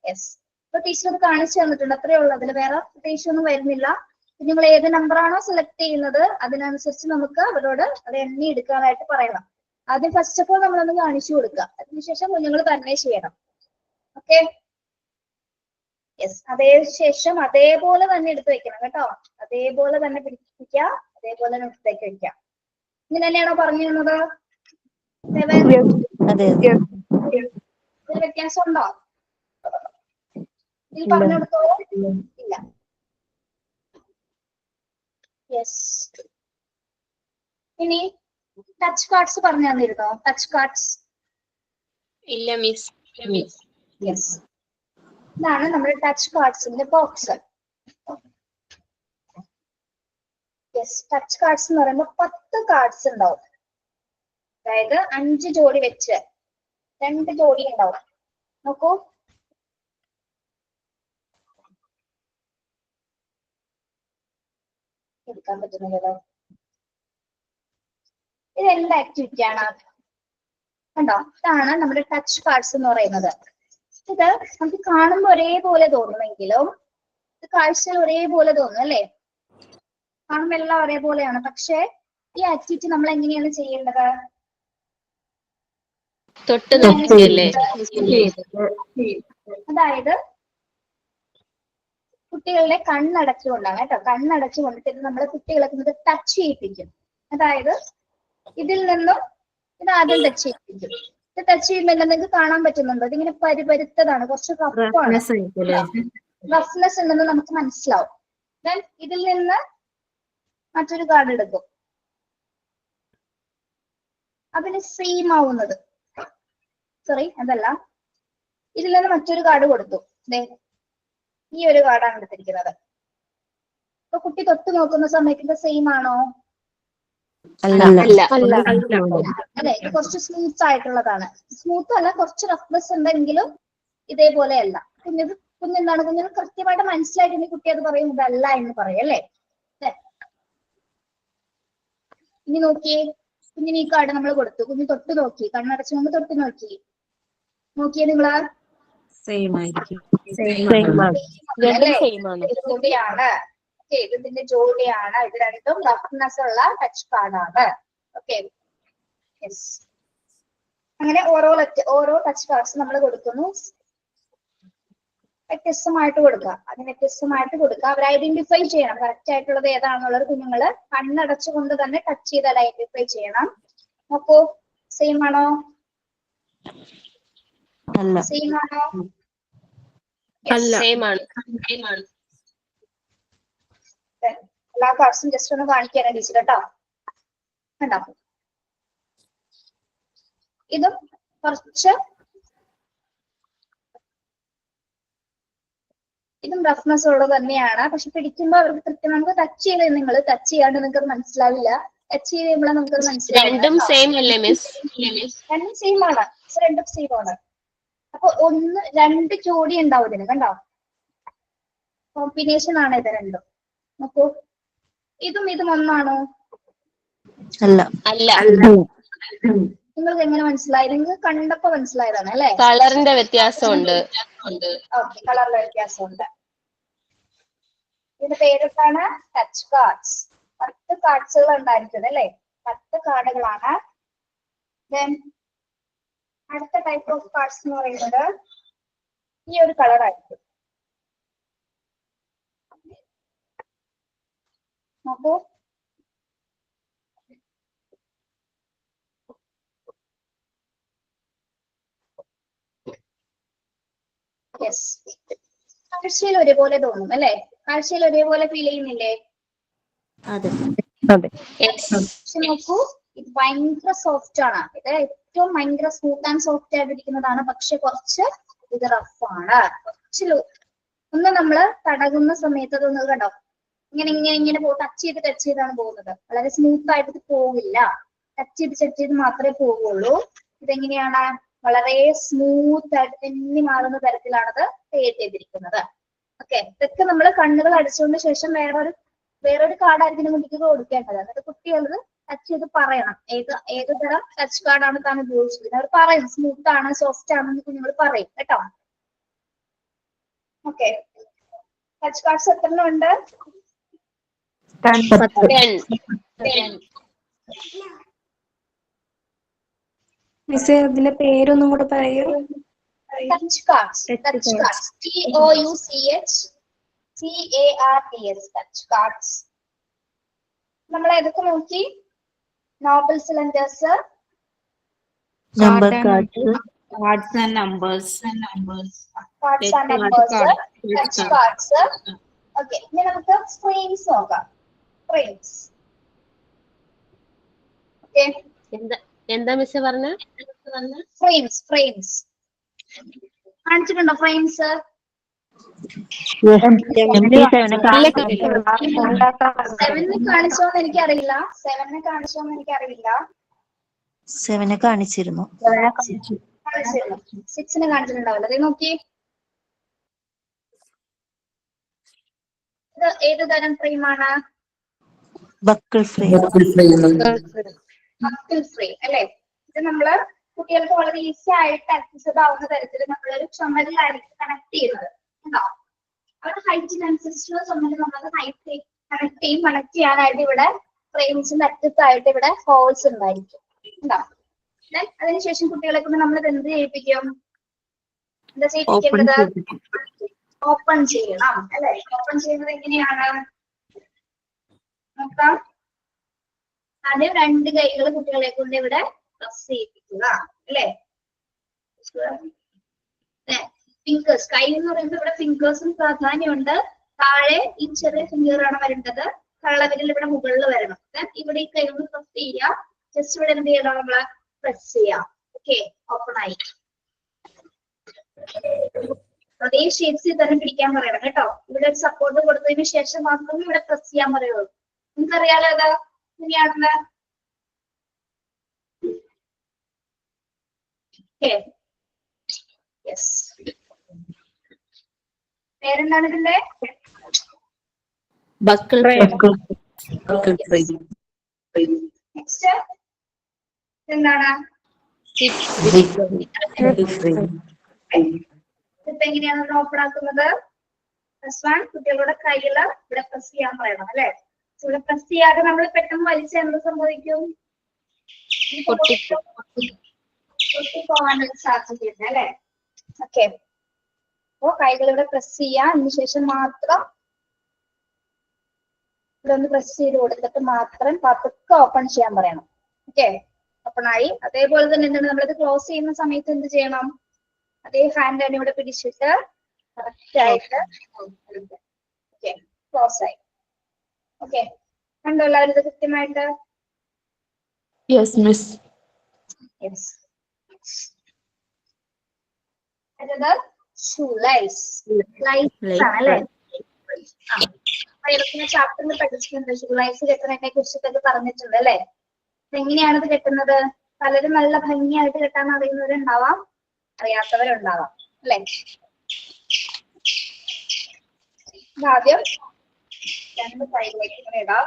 yes. ഇപ്പൊ ടീച്ചർ അത് കാണിച്ചു തന്നിട്ടുണ്ട്, അത്രേ ഉള്ളൂ. അതിൽ വേറെ പ്രത്യേകിച്ച് ഒന്നും വരുന്നില്ല. നിങ്ങൾ ഏത് നമ്പർ ആണോ സെലക്ട് ചെയ്യുന്നത് അതിനനുസരിച്ച് നമുക്ക് അവരോട് അത് എണ്ണി എടുക്കാനായിട്ട് പറയണം. ആദ്യം ഫസ്റ്റ് ഓഫ് ഓൾ നമ്മളൊന്ന് കാണിച്ചു കൊടുക്കുക, അതിനുശേഷം കുഞ്ഞുങ്ങൾ തന്നെ ചെയ്യണം. Okay, yes. ശേഷം അതേപോലെ തന്നെ എടുത്ത് വെക്കണം കേട്ടോ. അതേപോലെ തന്നെ പിടിപ്പിക്കുക, അതേപോലെ തന്നെ എടുത്തേക്ക് വെക്കാം. ഇങ്ങനെ തന്നെയാണോ പറഞ്ഞു തന്നത്? ഇതിൽ വ്യത്യാസം ഉണ്ടോ? ഇതിൽ പറഞ്ഞു കൊടുത്തോ? ഇല്ല. യെസ്. ഇനി ടച്ച് കാർഡ്സ് പറഞ്ഞു തന്നിരുന്നോ? ടച്ച് കാർഡ്സ് ഇല്ല മിസ്. യെസ്. ഇതാണ് നമ്മുടെ ടച്ച് കാർഡ്സിന്റെ ബോക്സ്. യെസ്, ടച്ച് കാർഡ്സ് എന്ന് പറയുമ്പോൾ 10 കാർഡ്സ് ഉണ്ടാവും. അതായത് 5 ജോഡി വെച്ച് 2 ജോഡി ഉണ്ടാവും. നോക്കൂ, എടുക്കാൻ പറ്റുന്നില്ലല്ലോ. ഇത് എന്ത് ആക്ടിവിറ്റി ആണ്? കണ്ടോ, ഇതാണ് നമ്മുടെ ടച്ച് കാർഡ്സ് എന്ന് പറയുന്നത്. ഇത് നമുക്ക് കാണുമ്പോൾ ഒരേപോലെ തോന്നുമെങ്കിലും ഇത് കാഴ്ചയിൽ ഒരേപോലെ തോന്നും അല്ലേ? കാണുമ്പോൾ എല്ലാം ഒരേപോലെയാണ്. പക്ഷെ ഈ ആക്ടിവിറ്റി നമ്മൾ എങ്ങനെയാണ് ചെയ്യേണ്ടത്? അതായത് കുട്ടികളുടെ കണ്ണടച്ചുകൊണ്ടാണ് കേട്ടോ. കണ്ണടച്ചുകൊണ്ടിട്ട് നമ്മൾ കുട്ടികളെ കൊണ്ട് ടച്ച് ചെയ്യിപ്പിക്കും. അതായത് ഇതിൽ നിന്നും ഇത് ആദ്യം ടച്ച് ചെയ്യിപ്പിക്കും. ഇത് ടച്ച് ചെയ്യുമ്പോൾ നിങ്ങൾക്ക് കാണാൻ പറ്റുന്നുണ്ടോ? ഇതിങ്ങനെ പരിപരുത്തതാണ്, കുറച്ച് റഫാണ്. റഫ്നെസ് ഉണ്ടെന്ന് നമുക്ക് മനസ്സിലാവും. ദെൻ ഇതിൽ നിന്ന് മറ്റൊരു കാർഡ് എടുക്കും, അതിന് സെയിം ആവുന്നത്. സോറി, അതല്ല. ഇതിൽ നിന്ന് മറ്റൊരു കാർഡ് കൊടുത്തു. ഈ ഒരു കാർഡാണ് എടുത്തിരിക്കുന്നത്. അപ്പൊ കുട്ടി തൊട്ട് നോക്കുന്ന സമയത്ത് സെയിം ആണോ? അല്ലെ, ഇത് കുറച്ച് സ്മൂത്ത് ആയിട്ടുള്ളതാണ്. സ്മൂത്ത് അല്ല, കുറച്ച് റഫ്നെസ് ഉണ്ടെങ്കിലും ഇതേപോലെ അല്ല. കുഞ്ഞെന്താണ് കുഞ്ഞിന് കൃത്യമായിട്ട് മനസ്സിലായിട്ട് കുട്ടി അത് പറയും ഇതല്ല എന്ന് പറയും അല്ലേ? ഇനി നോക്കിയേ, കുഞ്ഞിന് ഈ കാർഡ് നമ്മൾ കൊടുത്തു. കുഞ്ഞ് തൊട്ട് നോക്കി, കണ്ണടച്ചു കൊണ്ട് തൊട്ട് നോക്കി. നോക്കിയേ നിങ്ങള്, ജോഡിയാണ്. ഇതിന്റെ ജോഡിയാണ്. ഇത് രണ്ടും റഫ്നെസ് ഉള്ള ടച്ച് കാർഡാണ്. Okay, yes. അങ്ങനെ ഓരോ ടച്ച് കാർഡ്സ് നമ്മൾ കൊടുക്കുന്നു. വ്യത്യസ്തമായിട്ട് കൊടുക്കുക, അതിന് വ്യത്യസ്തമായിട്ട് കൊടുക്കുക. അവർ ഐഡന്റിഫൈ ചെയ്യണം കറക്റ്റ് ആയിട്ടുള്ളത് ഏതാണെന്നുള്ളത്. കുഞ്ഞുങ്ങള് കണ്ണടച്ചുകൊണ്ട് തന്നെ ടച്ച് ചെയ്താൽ ഐഡന്റിഫൈ ചെയ്യണം. നോക്കൂ, സെയിം ആണോ? സെയിം ആണോ? എല്ലാ കാർഡ്സും ജസ്റ്റ് ഒന്ന് കാണിക്കാനാണ് ടീച്ചർ കേട്ടോ. കണ്ടോ, ഇതും കുറച്ച് ഇതും റഫ്നെസ് ഉള്ളത് തന്നെയാണ്. പക്ഷെ പിടിക്കുമ്പോൾ അവർക്ക് കൃത്യം നമുക്ക് ടച്ച് ചെയ്ത് നിങ്ങൾ ടച്ച് ചെയ്യാണ്ട് നിങ്ങൾക്ക് മനസ്സിലാവില്ല. ടച്ച് ചെയ്ത് കഴിയുമ്പോൾ നമുക്കത് മനസ്സിലാവില്ല. രണ്ടും സെയിം ആണ്. രണ്ടും സെയിം ആണ്. അപ്പൊ 2 ജോഡി ഉണ്ടാവും ഇതിന്. കണ്ടോ, കോമ്പിനേഷൻ ആണ് ഇത് രണ്ടും. നോക്കൂ, ഇതും ഒന്നാണോ? അല്ല. നിങ്ങൾക്ക് എങ്ങനെ മനസ്സിലായി? നിങ്ങൾക്ക് കണ്ടപ്പോ മനസ്സിലായതാണ് അല്ലെ? കളറിന്റെ വ്യത്യാസമുണ്ട്. ഓക്കെ, കളറിലെ വ്യത്യാസമുണ്ട്. ഇതിന്റെ പേരെന്താണ്? Touch cards. 10 കാർഡ്സുകൾ ഉണ്ടായിരിക്കുന്നത് അല്ലെ? 10 കാർഡുകളാണ്. Then അടുത്ത ടൈപ്പ് ഓഫ് കാർഡ്സ് എന്ന് പറയുന്നത് ഈ ഒരു കളർ ആയിരിക്കും. നോക്കൂ, യെസ്, കാഴ്ചയിൽ ഒരേപോലെ തോന്നും അല്ലെ? കാഴ്ചയിൽ ഒരേപോലെ ഫീൽ ചെയ്യുന്നില്ലേ? പക്ഷെ നോക്കൂ, ഇത് ഭയങ്കര സോഫ്റ്റ് ആണ്. ഇത് ഏറ്റവും ഭയങ്കര സ്മൂത്ത് ആൻഡ് സോഫ്റ്റ് ആയിട്ടിരിക്കുന്നതാണ്. പക്ഷെ കുറച്ച് ഇത് റഫ് ആണ്. കുറച്ച് ഒന്ന് നമ്മള് തടകുന്ന സമയത്ത് അതൊന്ന് കണ്ടോ, ഇങ്ങനെ ടച്ച് ചെയ്താണ് പോകുന്നത്. വളരെ സ്മൂത്ത് ആയിട്ട് ഇത് പോകില്ല. ടച്ച് ചെയ്ത് മാത്രമേ പോവുള്ളൂ. ഇതെങ്ങനെയാണ്? വളരെ സ്മൂത്ത് ആയിട്ട് തെന്നി മാറുന്ന തരത്തിലാണത് ക്രിയേറ്റ് ചെയ്തിരിക്കുന്നത്. ഓക്കെ, ഇതൊക്കെ നമ്മൾ കണ്ണുകൾ അടിച്ചതിന് ശേഷം വേറൊരു കാർഡായിരിക്കും കുട്ടിക്ക് കൊടുക്കേണ്ടത്. എന്നിട്ട് കുട്ടികൾ ടച്ച് ചെയ്ത് പറയണം ഏത് തരം ടച്ച് കാർഡാണ് താൻ ഉപയോഗിച്ചത്. അവർ പറയും സ്മൂത്ത് ആണ്, സോഫ്റ്റ് ആണെന്ന് കുഞ്ഞുങ്ങൾ പറയും കേട്ടോ. ഓക്കെ, ടച്ച് കാർഡ്സ് എത്ര ഉണ്ട്? 10. മിസ് അതിന്റെ പേരൊന്നും കൂടെ പറയൂ. Touch cards. TOUCH touch cards. നമ്മൾ ഏതൊക്കെ നോക്കി? Nobel cylinders, number cards, cards and numbers. Cards and numbers, touch cards. Okay, ഇനി നമുക്ക് ഫ്രെയിംസ് നോക്കാം. ഫ്രെയിംസ്. ഓക്കെ, എന്താ മിസ് പറഞ്ഞ? ഫ്രെയിംസ് കാണിച്ചിട്ടുണ്ടോ? ഫ്രെയിംസ് MT7 സെവനെ കാണിച്ചോന്ന് എനിക്കറിയില്ല. 7 കാണിച്ചിരുന്നു. 6നെ കാണിച്ചിട്ടുണ്ടാവില്ല. അതേ നോക്കി, ഇത് ഏത് തരം ഫ്രെയിമാണ്? Buckle frame. ബക്കിൾ ഫ്രെയിം അല്ലെ? ഇത് നമ്മള് കുട്ടികൾക്ക് വളരെ ഈസി ആയിട്ട് ആക്സസിബിൾ ആവുന്ന തരത്തിൽ നമ്മളൊരു ചുമരിലായിരിക്കും കണക്ട് ചെയ്യുന്നത്. ഉണ്ടാവും അവരുടെ ഹൈറ്റിനനുസരിച്ചുള്ള ചുമര് നമ്മളത് കണക്ട് ചെയ്യാനായിട്ട് ഇവിടെ ഫ്രെയിംസിന്റെ അറ്റത്തായിട്ട് ഇവിടെ ഹോൾസ് ഉണ്ടായിരിക്കും. ഉണ്ടാവും. അതിനുശേഷം കുട്ടികളെ കൊണ്ട് നമ്മൾ എന്ത് ചെയ്യിപ്പിക്കും? എന്താ ചെയ്യിപ്പിക്കേണ്ടത്? ഓപ്പൺ ചെയ്യണം അല്ലെ? ഓപ്പൺ ചെയ്യുന്നത് എങ്ങനെയാണ് നോക്കാം. ആദ്യം 2 കൈകൾ കുട്ടികളെ കൊണ്ട് ഇവിടെ പ്രസ് ചെയ്യിപ്പിക്കുക അല്ലെ? ഫിംഗേഴ്സ്, കൈ എന്ന് പറയുമ്പോൾ ഇവിടെ ഫിംഗേഴ്സും പ്രാധാന്യമുണ്ട്. താഴെ ഈ ചെറിയ ഫിംഗർ ആണ് വരേണ്ടത്. കള്ളവിരൽ ഇവിടെ മുകളിൽ വരണം. ഇവിടെ ഈ കൈ കൊണ്ട് പ്രസ് ചെയ്യുക. ജസ്റ്റ് ഇവിടെ എന്ത് ചെയ്യണം? നമ്മള് പ്രസ് ചെയ്യാം. ഓക്കെ, ഓപ്പൺ ആയി. അതേ ഷേപ്സിൽ തന്നെ പിടിക്കാൻ പറയണം കേട്ടോ. ഇവിടെ ഒരു സപ്പോർട്ട് കൊടുത്തതിന് ശേഷം മാത്രമേ ഇവിടെ പ്രസ് ചെയ്യാൻ പറയുള്ളൂ. നിങ്ങൾക്കറിയാലോ അത് എങ്ങനെയാണെന്ന്. പേരെന്താണ് ഇതിന്റെ? Buckle frame. നെക്സ്റ്റ് എന്താണ്? ഇപ്പൊ എങ്ങനെയാണ് ഓപ്പൺ ആക്കുന്നത്? കുട്ടികളുടെ കൈകള് ഇവിടെ പ്രസ് ചെയ്യാൻ പറയണം അല്ലെ? ഇവിടെ പ്രസ് ചെയ്യാതെ നമ്മൾ പെട്ടെന്ന് വലിച്ച എന്ത് സംഭവിക്കും? പൊട്ടിപ്പോവാനുള്ള സാധ്യതയുണ്ട് അല്ലെ? ഓക്കെ, അപ്പോ കൈകൾ ഇവിടെ പ്രസ് ചെയ്യാം. അതിനുശേഷം മാത്രം ഇവിടെ ഒന്ന് പ്രസ് ചെയ്ത് കൊടുത്തിട്ട് മാത്രം പതുക്കെ ഓപ്പൺ ചെയ്യാൻ പറയണം. ഓക്കെ, ഓപ്പൺ ആയി. അതേപോലെ തന്നെ എന്താണ് നമ്മളിത് ക്ലോസ് ചെയ്യുന്ന സമയത്ത് എന്ത് ചെയ്യണം? അതേ ഹാൻഡ് തന്നെ ഇവിടെ പിടിച്ചിട്ട് കറക്റ്റ് ആയിട്ട് ഓക്കെ ക്ലോസ് ആയി. ഓക്കെ, കണ്ടോ എല്ലാവരും ഇത് കൃത്യമായിട്ട്? Yes, miss. യെസ്. അടുത്തത് ഷൂ ലൈസ്. ലൈസ് അല്ലേ? ചാപ്റ്ററിൽ പഠിച്ചിട്ടുണ്ട്. ഷൂ ലൈസ് കെട്ടുന്നതിനെ കുറിച്ചിട്ടൊക്കെ പറഞ്ഞിട്ടുണ്ട് അല്ലെ? എങ്ങനെയാണ് ഇത് കെട്ടുന്നത്? പലരും നല്ല ഭംഗിയായിട്ട് കെട്ടാൻ അറിയുന്നവരുണ്ടാവാം, അറിയാത്തവരുണ്ടാവാം അല്ലെ? ആദ്യം 2 കൈകളിലേക്ക് ഇങ്ങനെ ഇടാം.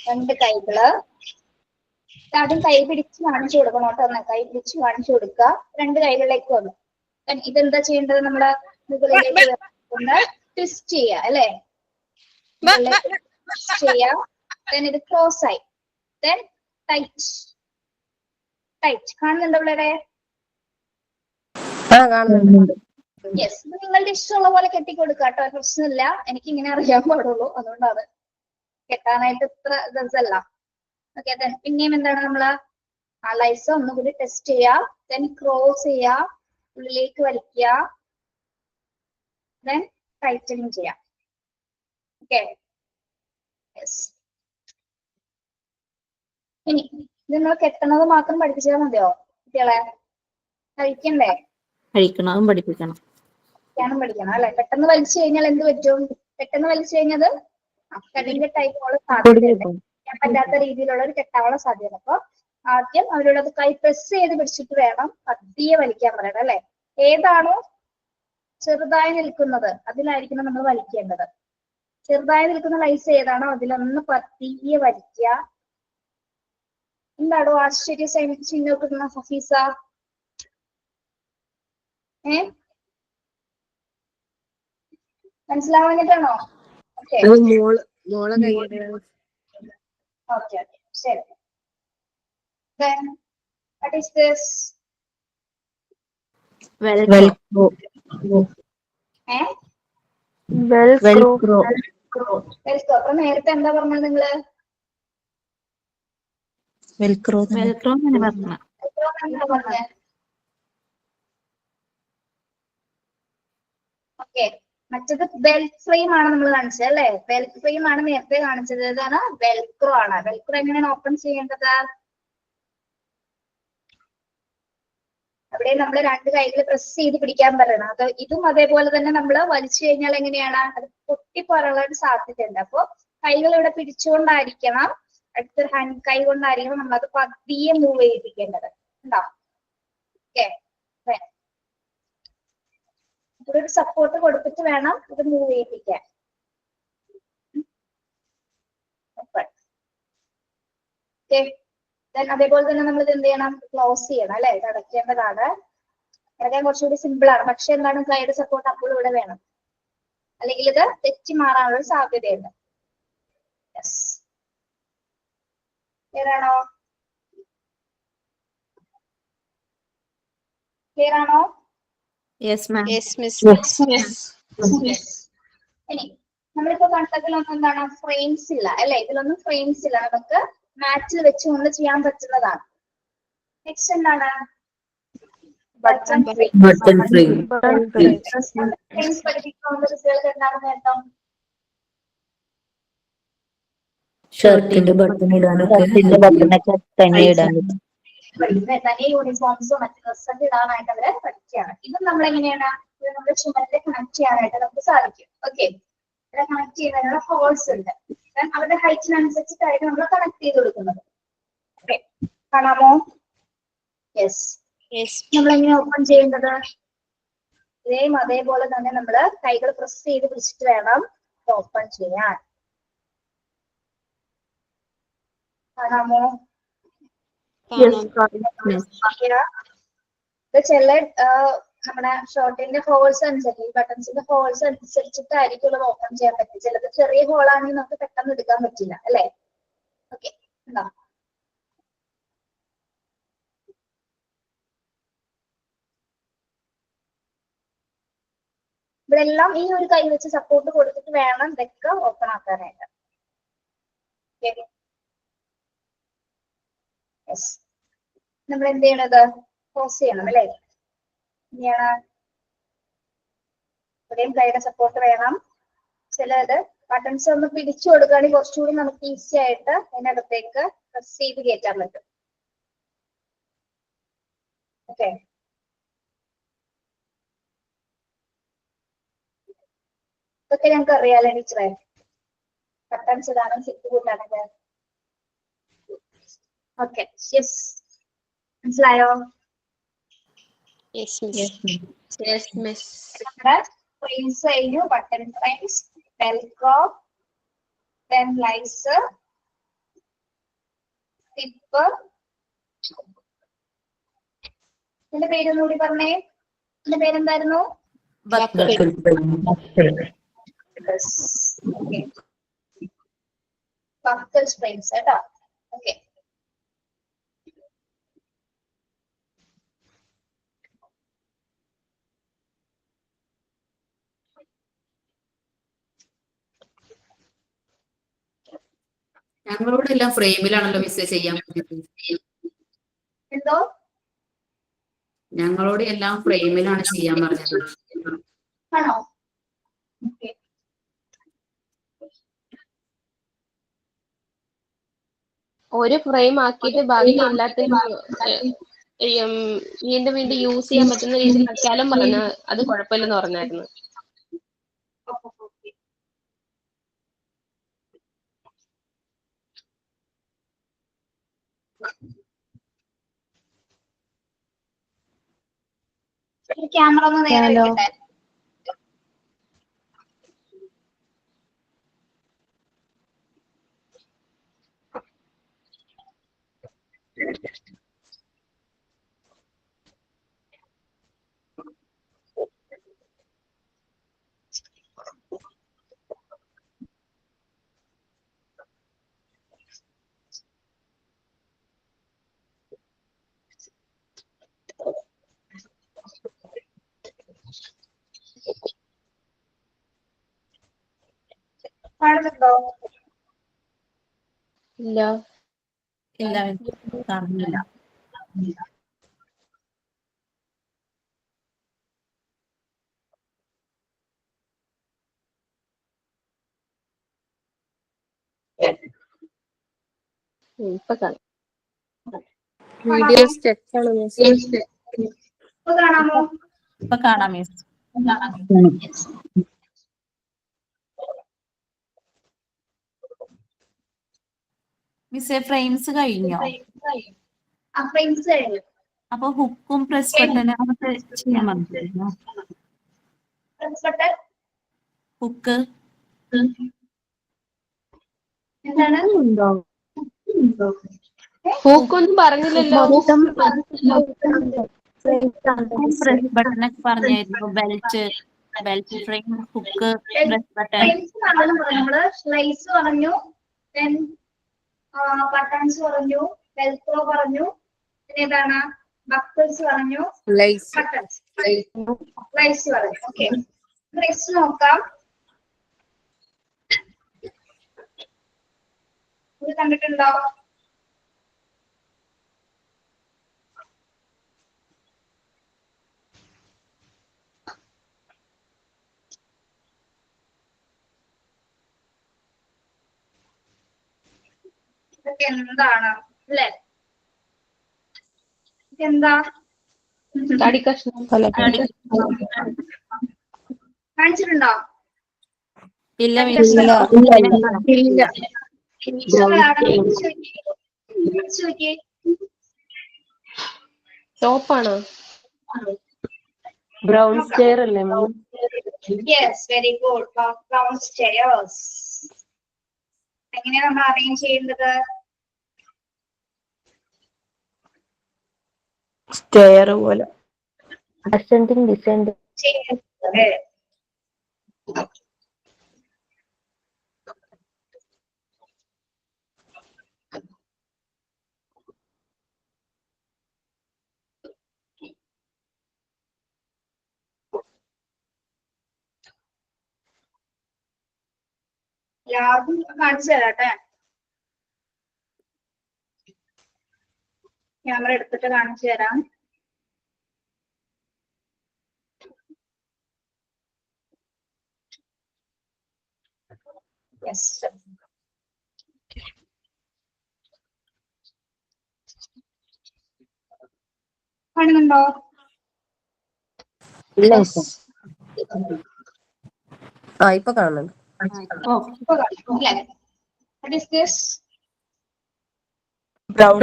2 കൈകള് ആദ്യം കൈ പിടിച്ച് കാണിച്ചു കൊടുക്കണം കേട്ടോ. കൈ പിടിച്ച് കാണിച്ചു കൊടുക്കുക. 2 കൈകളിലേക്ക് വന്നു. ഇതെന്താ ചെയ്യേണ്ടത്? നമ്മള് മുകളിലേക്ക് ഒന്ന് ട്വിസ്റ്റ് ചെയ്യുക അല്ലെ? ചെയ്യാം. ഇത് ക്ലോസ് ആയി. Then tight. കാണുന്നുണ്ടോ പിള്ളേരെ? യെസ്. നിങ്ങളുടെ ഇഷ്ടമുള്ള പോലെ കെട്ടിക്കൊടുക്കുക കേട്ടോ. പ്രശ്നമില്ല. എനിക്ക് ഇങ്ങനെ അറിയാൻ പാടുള്ളൂ, അതുകൊണ്ടാണ്. കെട്ടാനായിട്ട് ഇത്ര ഇതല്ല. ഓക്കെ. പിന്നെയും എന്താണ് നമ്മള് ആ ലൈസ് ഒന്നുകൂടി ടെസ്റ്റ് ചെയ്യുക. ദെൻ ക്രോസ് ചെയ്യുക, ഉള്ളിലേക്ക് വലിക്കുക, ദെൻ ടൈറ്റനിങ് ചെയ്യാം. ഓക്കെ. യെസ്. ഇനി ഇത് നിങ്ങൾ കെട്ടണത് മാത്രം പഠിപ്പിച്ചാൽ മതിയോ കുട്ടികളെ? കഴിക്കണ്ടേ? കഴിക്കണതും പഠിപ്പിക്കണം. പഠിക്കണം അല്ലെ? പെട്ടെന്ന് വലിച്ചു കഴിഞ്ഞാൽ എന്ത് പറ്റും? പെട്ടെന്ന് വലിച്ചു കഴിഞ്ഞത് കണ്ണിന്റെ ടൈപ്പോള് സാധ്യതയുണ്ട്. ചെയ്യാൻ പറ്റാത്ത രീതിയിലുള്ള ഒരു കെട്ടാനുള്ള സാധ്യത. അപ്പൊ ആദ്യം അവരോടത് കൈ പ്രസ് ചെയ്ത് പിടിച്ചിട്ട് വേണം പതിയെ വലിക്കാൻ പറയണം അല്ലെ? ഏതാണോ ചെറുതായി നിൽക്കുന്നത് അതിലായിരിക്കണം നമ്മൾ വലിക്കേണ്ടത്. ചെറുതായി നിൽക്കുന്ന ലൈസ് ഏതാണോ അതിലൊന്ന് പതിയെ വലിക്കുക. എന്താണോ ആശ്ചര്യ ചിഹ്നക്കുന്ന ഹഫീസ? മനസ്സിലാവാഞ്ഞിട്ടാണോ? ഓക്കെ ഓക്കെ ശരി. Then what is this? Velcro. അപ്പൊ നേരത്തെ എന്താ പറഞ്ഞത് നിങ്ങള്? വെൽക്രോ വെൽക്രോ തന്നെ പറഞ്ഞ. ഓക്കെ. മറ്റത് ബെൽറ്റ് ഫ്രെയിം ആണ് നമ്മൾ കാണിച്ചത് അല്ലെ? ബെൽറ്റ് ഫ്രെയിം ആണ് നേരത്തെ കാണിച്ചത്. ഏതാണ്? വെൽക്രോ ആണ്. വെൽക്രോ എങ്ങനെയാണ് ഓപ്പൺ ചെയ്യേണ്ടത്? അവിടെ നമ്മൾ 2 കൈകൾ പ്രസ് ചെയ്ത് പിടിക്കാൻ പറയണം. അത് ഇതും അതേപോലെ തന്നെ നമ്മൾ വലിച്ചു കഴിഞ്ഞാൽ എങ്ങനെയാണ്? അത് പൊട്ടിപ്പോരാനുള്ള ഒരു സാധ്യതയുണ്ട്. അപ്പൊ കൈകൾ ഇവിടെ പിടിച്ചുകൊണ്ടായിരിക്കണം, അടുത്തൊരു ഹാൻഡ് കൈ കൊണ്ടായിരിക്കണം നമ്മൾ അത് പതിയെ മൂവ് ചെയ്യിപ്പിക്കേണ്ടത്. ഉണ്ടോ? ഓക്കെ. ഇവിടെ ഒരു സപ്പോർട്ട് കൊടുത്തിട്ട് വേണം ഇത് മൂവ് ചെയ്യിപ്പിക്കാൻ. അതേപോലെ തന്നെ നമ്മൾ ഇത് എന്ത് ചെയ്യണം? ക്ലോസ് ചെയ്യണം അല്ലെ? ഇത് അടയ്ക്കേണ്ടതാണ്. അടയ്ക്കാൻ കുറച്ചുകൂടി സിമ്പിൾ ആണ്. പക്ഷെ എന്താണ്? കൈയുടെ സപ്പോർട്ട് അപ്പോൾ ഇവിടെ വേണം, അല്ലെങ്കിൽ ഇത് തെറ്റി മാറാനുള്ള സാധ്യതയുണ്ട്. ക്ലിയർ ആണോ? ക്ലിയർ ആണോ? ഇനി നമ്മളിപ്പോ കണ്ടതിലൊന്നും എന്താണ്? ഫ്രെയിംസ് ഇല്ല അല്ലെ? ഇതിലൊന്നും ഫ്രെയിംസ് ഇല്ല. നമുക്ക് മാറ്റിൽ വെച്ചുകൊണ്ട് ചെയ്യാൻ പറ്റുന്നതാണ്. നെക്സ്റ്റ് എന്താണ്? Button frame. ഫ്രെയിംസ് പഠിപ്പിക്കുന്ന കുട്ടികൾക്ക് എന്താണ് നേട്ടം? ഷർട്ടിന്റെ ബട്ടൺ ഇടാനൊക്കെ തന്നെ ഇടാൻ തനി യൂണിഫോംസോ മറ്റു ഡ്രസ്സൊക്കെ ഇടാനായിട്ട് അവരെ പഠിക്കുകയാണ്. ഇതും നമ്മൾ എങ്ങനെയാണ്? ഇത് നമ്മുടെ ചുമലിൽ കണക്ട് ചെയ്യാനായിട്ട് നമുക്ക് സാധിക്കും. ഓക്കെ. ഇവിടെ കണക്ട് ചെയ്യുന്നതിനുള്ള ഹോൾസ് ഉണ്ട്. അവരുടെ ഹൈറ്റിനനുസരിച്ചിട്ടായിട്ട് നമ്മൾ കണക്ട് ചെയ്ത് കൊടുക്കുന്നത്. ഓക്കെ. കാണാമോ? യെസ്. നമ്മൾ എങ്ങനെ ഓപ്പൺ ചെയ്യേണ്ടത്? അതേപോലെ തന്നെ നമ്മൾ കൈകൾ പ്രസ് ചെയ്ത് പിടിച്ചിട്ട് വേണം ഓപ്പൺ ചെയ്യാൻ. കാണാമോ? ചില നമ്മുടെ ഷോർട്ടിന്റെ ഹോൾസ് അനുസരിച്ച്, ഈ ബട്ടൺസിന്റെ ഹോൾസ് അനുസരിച്ചിട്ടായിരിക്കും അത് ഓപ്പൺ ചെയ്യാൻ പറ്റും. ചിലത് ചെറിയ ഹോളാണെങ്കിൽ നമുക്ക് പെട്ടെന്ന് എടുക്കാൻ പറ്റില്ല അല്ലെ? ഓക്കെ. ഉണ്ടോ? ഇവിടെ എല്ലാം ഈ ഒരു കൈ വെച്ച് സപ്പോർട്ട് കൊടുത്തിട്ട് വേണം ഇതൊക്കെ ഓപ്പൺ ആക്കാനായിട്ട്. നമ്മൾ എന്ത് ചെയ്യണത്? ക്ലോസ് ചെയ്യണം അല്ലെ? ഇങ്ങനെയാണ്. ഇവിടെയും കൈയുടെ സപ്പോർട്ട് വേണം. ചിലത് ബട്ടൺസ് ഒന്ന് പിടിച്ചു കൊടുക്കുകയാണെങ്കിൽ കുറച്ചുകൂടി നമുക്ക് ഈസി ആയിട്ട് അതിനകത്തേക്ക് പ്രസ് ചെയ്ത് കയറ്റാൻ പറ്റും. ഓക്കെ. ഇതൊക്കെ ഞങ്ങൾക്ക് അറിയാലോ ടീച്ചറെ, ബട്ടൺസ് ഇടാനും സിപ്പ് കൂട്ടാനൊക്കെ. ഓക്കെ. യെസ്. മനസ്സിലായോ? ഫ്രെയിംസ് കഴിഞ്ഞു. Button frames, velcro, then lace, zip, എന്റെ പേരൊന്നുകൂടി പറഞ്ഞേ. എന്റെ പേരെന്തായിരുന്നു? ബക്കൽ സ്പ്രിങ്സ് കേട്ടോ. ഓക്കെ. ഞങ്ങളോട് എല്ലാം ഫ്രെയിമിലാണല്ലോ മിസ്സേ ചെയ്യാൻ പറ്റുന്നത്. എന്തോ? ഞങ്ങളോട് എല്ലാം ഫ്രെയിമിലാണ് ചെയ്യാൻ പറഞ്ഞത്. ആണോ? ഓക്കെ. ഒരു ഫ്രെയിം ആക്കിയിട്ട് ബാക്കി എല്ലാത്തിനും വീണ്ടും വീണ്ടും യൂസ് ചെയ്യാൻ പറ്റുന്ന രീതിയിൽ ആക്കിയാലും പറഞ്ഞ അത് കുഴപ്പമില്ലെന്ന് പറഞ്ഞായിരുന്നു. ക്യാമറ ഒന്ന് നേരെ വെക്കട്ടെ. കാണുന്നുണ്ടോ? ഇല്ല. ഇല്ല, കാണുന്നില്ല. ഇപ്പൊ കാണാം. വീഡിയോ സ്റ്റക്ക് ആണ് മിസ്. ഇപ്പൊ കാണാമോ? ഇപ്പൊ കാണാം മിസ്. മിസ്സേ ഫ്രെയിംസ് കഴിഞ്ഞോ? ഫ്രെയിംസ് കഴിഞ്ഞു. അപ്പൊ ഹുക്കും പ്രസ് ബട്ടൺ അതൊക്കെ ചെയ്യാൻ പറഞ്ഞിരുന്നു. പ്രസ് ബട്ടൺ ഹുക്ക് എന്താണ്? ഹൂക്കൊന്നും പറഞ്ഞില്ലല്ലോ. മൊത്തം പ്രസ് ബട്ടൺ ഒക്കെ പറഞ്ഞായിരുന്നു. Belt frame, hook, press button. Frames പറഞ്ഞു. നമ്മള് സ്ലൈസ് പറഞ്ഞു, ബട്ടൺസ് പറഞ്ഞു, വെൽക്രോ പറഞ്ഞു, പിന്നെ ഏതാണ് ബക്കിൾസ് പറഞ്ഞു, ബട്ടൺസ് സ്ലൈസ് പറഞ്ഞു. ഓക്കെ, ഫ്രെയിംസ് നോക്കാം. ഇത് കണ്ടിട്ടുണ്ടോ? ഇതൊക്കെ എന്താണ് അല്ലേ? എന്താ തടി കഷ്ണം പോലെ. കാണിച്ചിട്ടുണ്ടോ? ഇല്ല ടോപ്പാണോ? ബ്രൗൺ സ്റ്റെയർ അല്ലേ? Yes, very good. Brown stairs. എങ്ങനെയാ നമ്മൾ അറേഞ്ച് ചെയ്യുന്നത്? സ്റ്റെയർ പോലെ അസെൻഡിങ് ഡിസെൻഡിങ്. എല്ലാവർക്കും കാണിച്ചു തരാട്ടെ. ക്യാമറ എടുത്തിട്ട് കാണിച്ചു തരാം. യെസ്, കാണുന്നുണ്ടോ? ഇപ്പൊ കാണുന്നുണ്ട്. What is this? Brown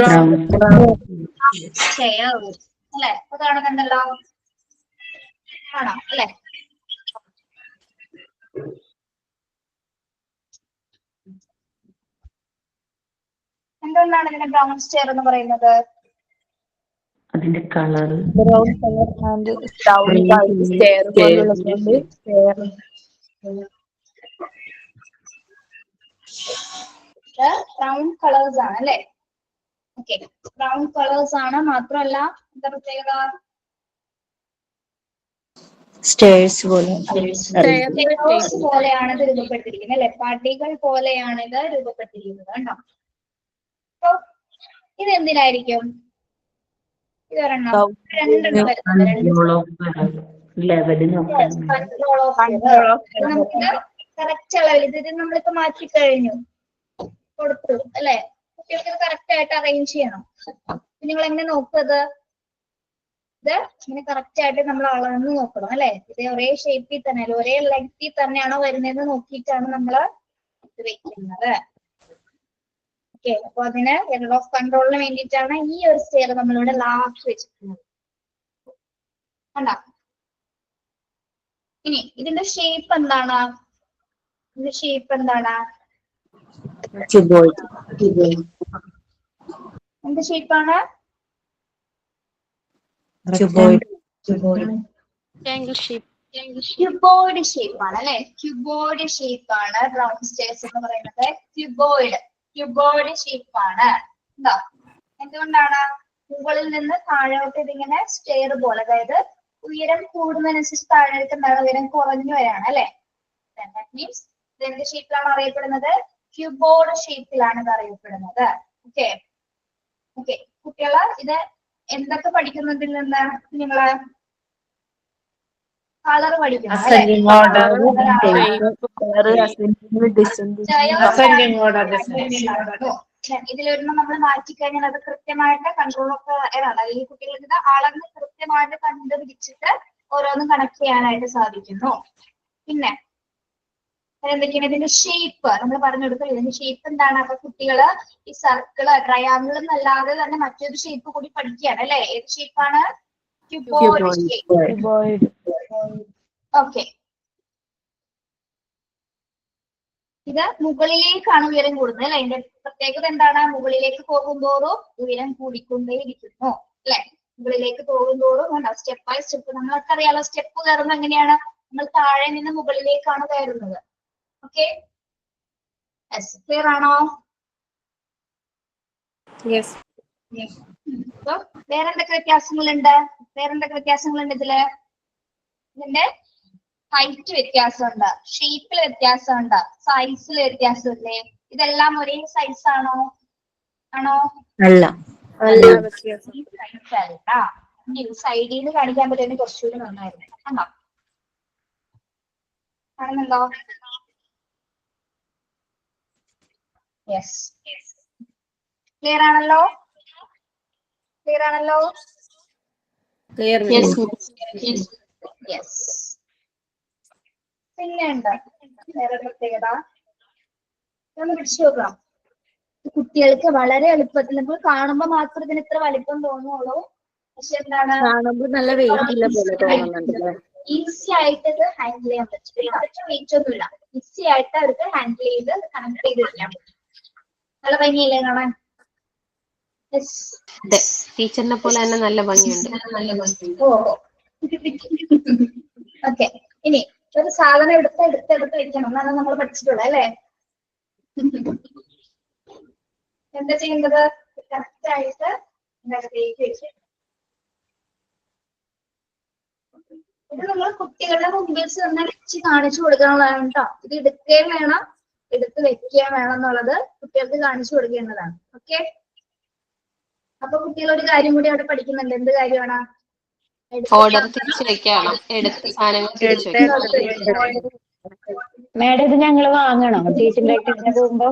Stairs. അല്ലെ? അപ്പൊ കാണുന്നുണ്ടല്ലോ. കാണാം അല്ലെ? എന്തുകൊണ്ടാണ് ഇതിനെ ബ്രൗൺ സ്റ്റെയർ എന്ന് പറയുന്നത്? അതിന്റെ colour brown colour and stair പോലുള്ളതുകൊണ്ട് സ്റ്റെയർ. ബ്രൗൺ കളേഴ്സ് ആണ് അല്ലെ? ഓക്കെ, ബ്രൗൺ കളേഴ്സ് ആണ്. മാത്രമല്ല എന്താ പ്രത്യേകത? സ്റ്റെയർസ് പോലെ സ്റ്റെയർസ് പോലെയാണ് ഇത് രൂപപ്പെട്ടിരിക്കുന്നത് അല്ലെ? പടികൾ പോലെയാണ് ഇത് രൂപപ്പെട്ടിരിക്കുന്നത് കണ്ടോ? അപ്പൊ ഇത് എന്തിനായിരിക്കും? ഇതൊരെണ്ണം രണ്ടെണ്ണം വരുന്നത്. നമുക്കിത് കറക്റ്റ് അളവിൽ ഇത് നമ്മളിപ്പോ മാറ്റിക്കഴിഞ്ഞു കൊടുത്തു അല്ലെ? കുട്ടികൾക്ക് കറക്റ്റ് ആയിട്ട് അറേഞ്ച് ചെയ്യണം. നിങ്ങൾ എങ്ങനെ നോക്കുന്നത്? ഇത് ഇങ്ങനെ കറക്റ്റ് ആയിട്ട് നമ്മൾ അളന്ന് നോക്കണം അല്ലെ? ഇത് ഒരേ ഷേപ്പിൽ തന്നെ ഒരേ ലെങ്ത്തിൽ തന്നെയാണോ വരുന്നതെന്ന് നോക്കിയിട്ടാണ് നമ്മൾ ഇത് വെക്കുന്നത്. ഓക്കെ, അപ്പൊ അതിന് എറർ ഓഫ് കൺട്രോളിന് വേണ്ടിയിട്ടാണ് ഈ ഒരു സ്റ്റെയർ നമ്മളിവിടെ ലാസ്റ്റ് വെച്ചിട്ടുള്ളത്. കണ്ടോ? ഇനി ഇതിന്റെ ഷേപ്പ് എന്താണ്? ഇതിന്റെ ഷേപ്പ് എന്താണ്? എന്ത് ഷേപ്പാണ്? ക്യൂബോയിഡ് ഷേപ്പ് ആണ് അല്ലെ? ക്യൂബോയിഡ് ഷേപ്പ് ആണ് ബ്രൗൺ സ്റ്റെയർസ് എന്ന് പറയുന്നത്. ക്യൂബോയിഡ് ഷേപ്പ് ആണ്. എന്താ എന്തുകൊണ്ടാണ്? മുകളിൽ നിന്ന് താഴോട്ട് ഇതിങ്ങനെ സ്റ്റെയർ പോലെ, അതായത് ഉയരം കൂടുന്നതിനനുസരിച്ച് താഴേക്ക് എന്താണ് ഉയരം കുറഞ്ഞു വരാണ് അല്ലെ? ദാറ്റ് മീൻസ് ഇത് എന്ത് ഷേപ്പിലാണ് അറിയപ്പെടുന്നത്? ക്യൂബോയിഡ് ഷേപ്പിലാണ് ഇത് അറിയപ്പെടുന്നത്. ഓക്കെ ഓക്കെ, കുട്ടികള് ഇത് എന്തൊക്കെ പഠിക്കുന്നതിൽ നിന്ന് നിങ്ങള് കളർ പഠിക്കണം അല്ലെ? ഇതിലൊരെണ്ണം നമ്മൾ മാറ്റിക്കഴിഞ്ഞാൽ അത് കൃത്യമായിട്ട് കൺട്രോൾ ഓഫ് എറാണ്. അല്ലെങ്കിൽ കുട്ടികൾക്ക് ഇത് അളന്ന് കൃത്യമായിട്ട് കണ്ടുപിടിച്ചിട്ട് ഓരോന്നും കണക്ട് ചെയ്യാനായിട്ട് സാധിക്കുന്നു. പിന്നെ എന്തൊക്കെയാണ് ഇതിന്റെ ഷേപ്പ് നമ്മൾ പറഞ്ഞെടുക്കുക. ഇതിന്റെ ഷേപ്പ് എന്താണ്? അപ്പൊ കുട്ടികള് ഈ സർക്കിള് ട്രയാങ്കിൾ എന്നല്ലാതെ തന്നെ മറ്റൊരു ഷേപ്പ് കൂടി പഠിക്കുകയാണ് അല്ലെ? ഏത് ഷേപ്പാണ്? Cuboid shape. ഓക്കെ, ഇത് മുകളിലേക്കാണ് ഉയരം കൂടുന്നത് അല്ലെ? അതിന്റെ പ്രത്യേകത എന്താണ്? മുകളിലേക്ക് പോകുന്തോറും ഉയരം കൂടിക്കൊണ്ടേയിരിക്കുന്നു അല്ലെ? മുകളിലേക്ക് പോകുന്തോറും സ്റ്റെപ്പ് ബൈ സ്റ്റെപ്പ്. നമ്മൾക്ക് അറിയാലോ സ്റ്റെപ്പ് കയറുന്നത് എങ്ങനെയാണ്? നമ്മൾ താഴെ നിന്ന് മുകളിലേക്കാണ് കയറുന്നത്. ഓക്കെ, ക്ലിയർ ആണോ? അപ്പൊ വേറെന്തൊക്കെ വ്യത്യാസങ്ങളുണ്ട്? ഇതില്? ഇതിന്റെ ഹൈറ്റ് വ്യത്യാസമുണ്ട്, ഷേപ്പിൽ വ്യത്യാസമുണ്ട്, സൈസിൽ വ്യത്യാസമില്ലേ? ഇതെല്ലാം ഒരേ സൈസ് ആണോ? അല്ല. സൈഡിൽ നിന്ന് കാണിക്കാൻ പറ്റുമെങ്കിൽ കുറച്ചുകൂടി നന്നായിരുന്നു. ആണോ? കാണുന്നുണ്ടോ? യെസ്, ക്ലിയർ ആണല്ലോ? യെസ്. പിന്നെ ഉണ്ട് വേറെ പ്രത്യേകത. ഒന്ന് പിടിച്ചു നോക്കാം. കുട്ടികൾക്ക് വളരെ എളുപ്പത്തിൽ നമ്മൾ കാണുമ്പോൾ മാത്രം ഇതിന് ഇത്ര വലിപ്പം തോന്നുള്ളൂ. പക്ഷെ എന്താണ്? നല്ല വെയിറ്റ് ഇല്ല പോലെ തോന്നുന്നുണ്ട്. ഈസി ആയിട്ട് ഇത് ഹാൻഡിൽ ചെയ്യാൻ പറ്റും. വെയിറ്റ് ഒന്നുമില്ല, ഈസി ആയിട്ട് അവർക്ക് ഹാൻഡിൽ ചെയ്ത് കണക്ട് ചെയ്ത് വെക്കാൻ പറ്റും. നല്ല ഭംഗിയില്ലേ കാണാൻ? ടീച്ചറിനെ പോലെ തന്നെ നല്ല ഭംഗിയുണ്ട്. ഓക്കെ, ഇനി ഒരു സാധനം എടുത്ത് വെക്കണം എന്നാണ് നമ്മൾ പഠിച്ചിട്ടുള്ളത് അല്ലെ? എന്താ ചെയ്യേണ്ടത്? കറക്റ്റ് ആയിട്ട് ഇതിനകത്തേക്ക് വെച്ച് ഇത് നമ്മൾ കുട്ടികളുടെ മുമ്പിൽ തന്നെ വെച്ച് കാണിച്ചു കൊടുക്കാനുള്ളതാണ് കേട്ടോ. ഇത് എടുക്കുകയും വേണം, എടുത്ത് വെക്കുകയും വേണം എന്നുള്ളത് കുട്ടികൾക്ക് കാണിച്ചു കൊടുക്കേണ്ടതാണ്. ഓക്കെ, അപ്പൊ കുട്ടികൾ ഒരു കാര്യം കൂടി അവിടെ പഠിക്കുന്നുണ്ട്. എന്ത് കാര്യമാണ്? ഓർഡർ തിരിച്ചു വെക്കണം, എടുത്ത സാധനങ്ങൾ തിരിച്ചു വെക്കണം. മേഡം ഇത് ഞങ്ങള് വാങ്ങണോ ടീച്ചിങ് പ്രാക്ടീസിന് പോകുമ്പോ?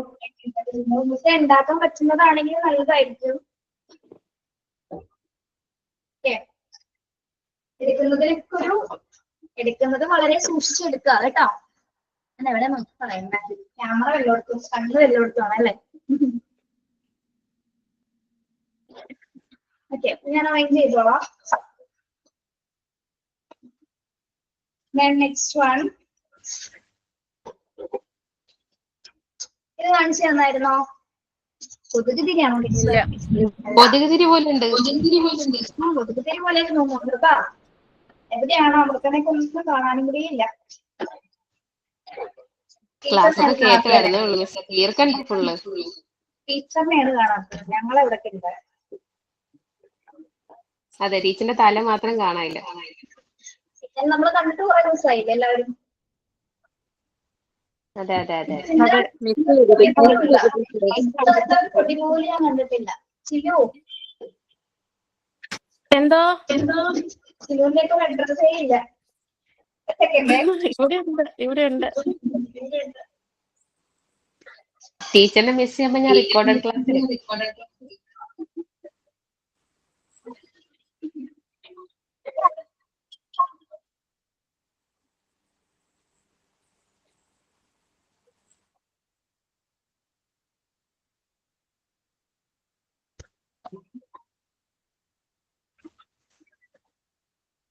നമുക്ക് ഉണ്ടാക്കാൻ പറ്റുന്നതാണെങ്കിൽ നല്ലതായിരിക്കും. എടുക്കുന്നത് വളരെ സൂക്ഷിച്ചെടുക്കുക കേട്ടോ. എവിടെ നമുക്ക് പറയണ്ട, ക്യാമറ വെല്ലോടത്തും കണ്ണ് വെല്ലോടത്തും ആണ് അല്ലേ? ഓക്കെ, ഞാൻ അറേഞ്ച് ചെയ്തോളാം. നെക്സ്റ്റ് വൺ, ഇത് കാണിച്ചു തന്നായിരുന്നോ? കൊതുക് തിരിയാണോ ടീച്ചർ? കൊതുക് തിരി പോലെ ഉണ്ട്. കൊതുക് തിരി പോലെ അമൃത എവിടെയാണോ അമൃതനൊക്കെ ഒന്നും കാണാനും കൂടി ഇല്ല. ക്ലാസ്സൊക്കെ കേട്ട് വരുന്നേ ഉള്ളൂ മിസ്. തീർക്കണ്ട ഫുള്ള്. ടീച്ചറിനെയാണ് കാണാത്തത്. ഞങ്ങൾ എവിടൊക്കെ ഉണ്ട്. അതെ, ടീച്ചറിന്റെ തല മാത്രം കാണാനില്ല. നമ്മൾ കണ്ടിട്ട് കുറെ ദിവസമായില്ലേ എല്ലാവരും? അതെ അതെ അതെ. പൊടിപോലും ഞാൻ കണ്ടിട്ടില്ല. ചിലു എന്തോ ചിലുവിന്റെ ഒക്കെ അഡ്രസ്സേ ഇല്ല. ഇവിടെ ഉണ്ട്. ടീച്ചറിനെ മിസ് ചെയ്യുമ്പോ ഞാൻ റെക്കോർഡഡ് ക്ലാസ്സിൽ.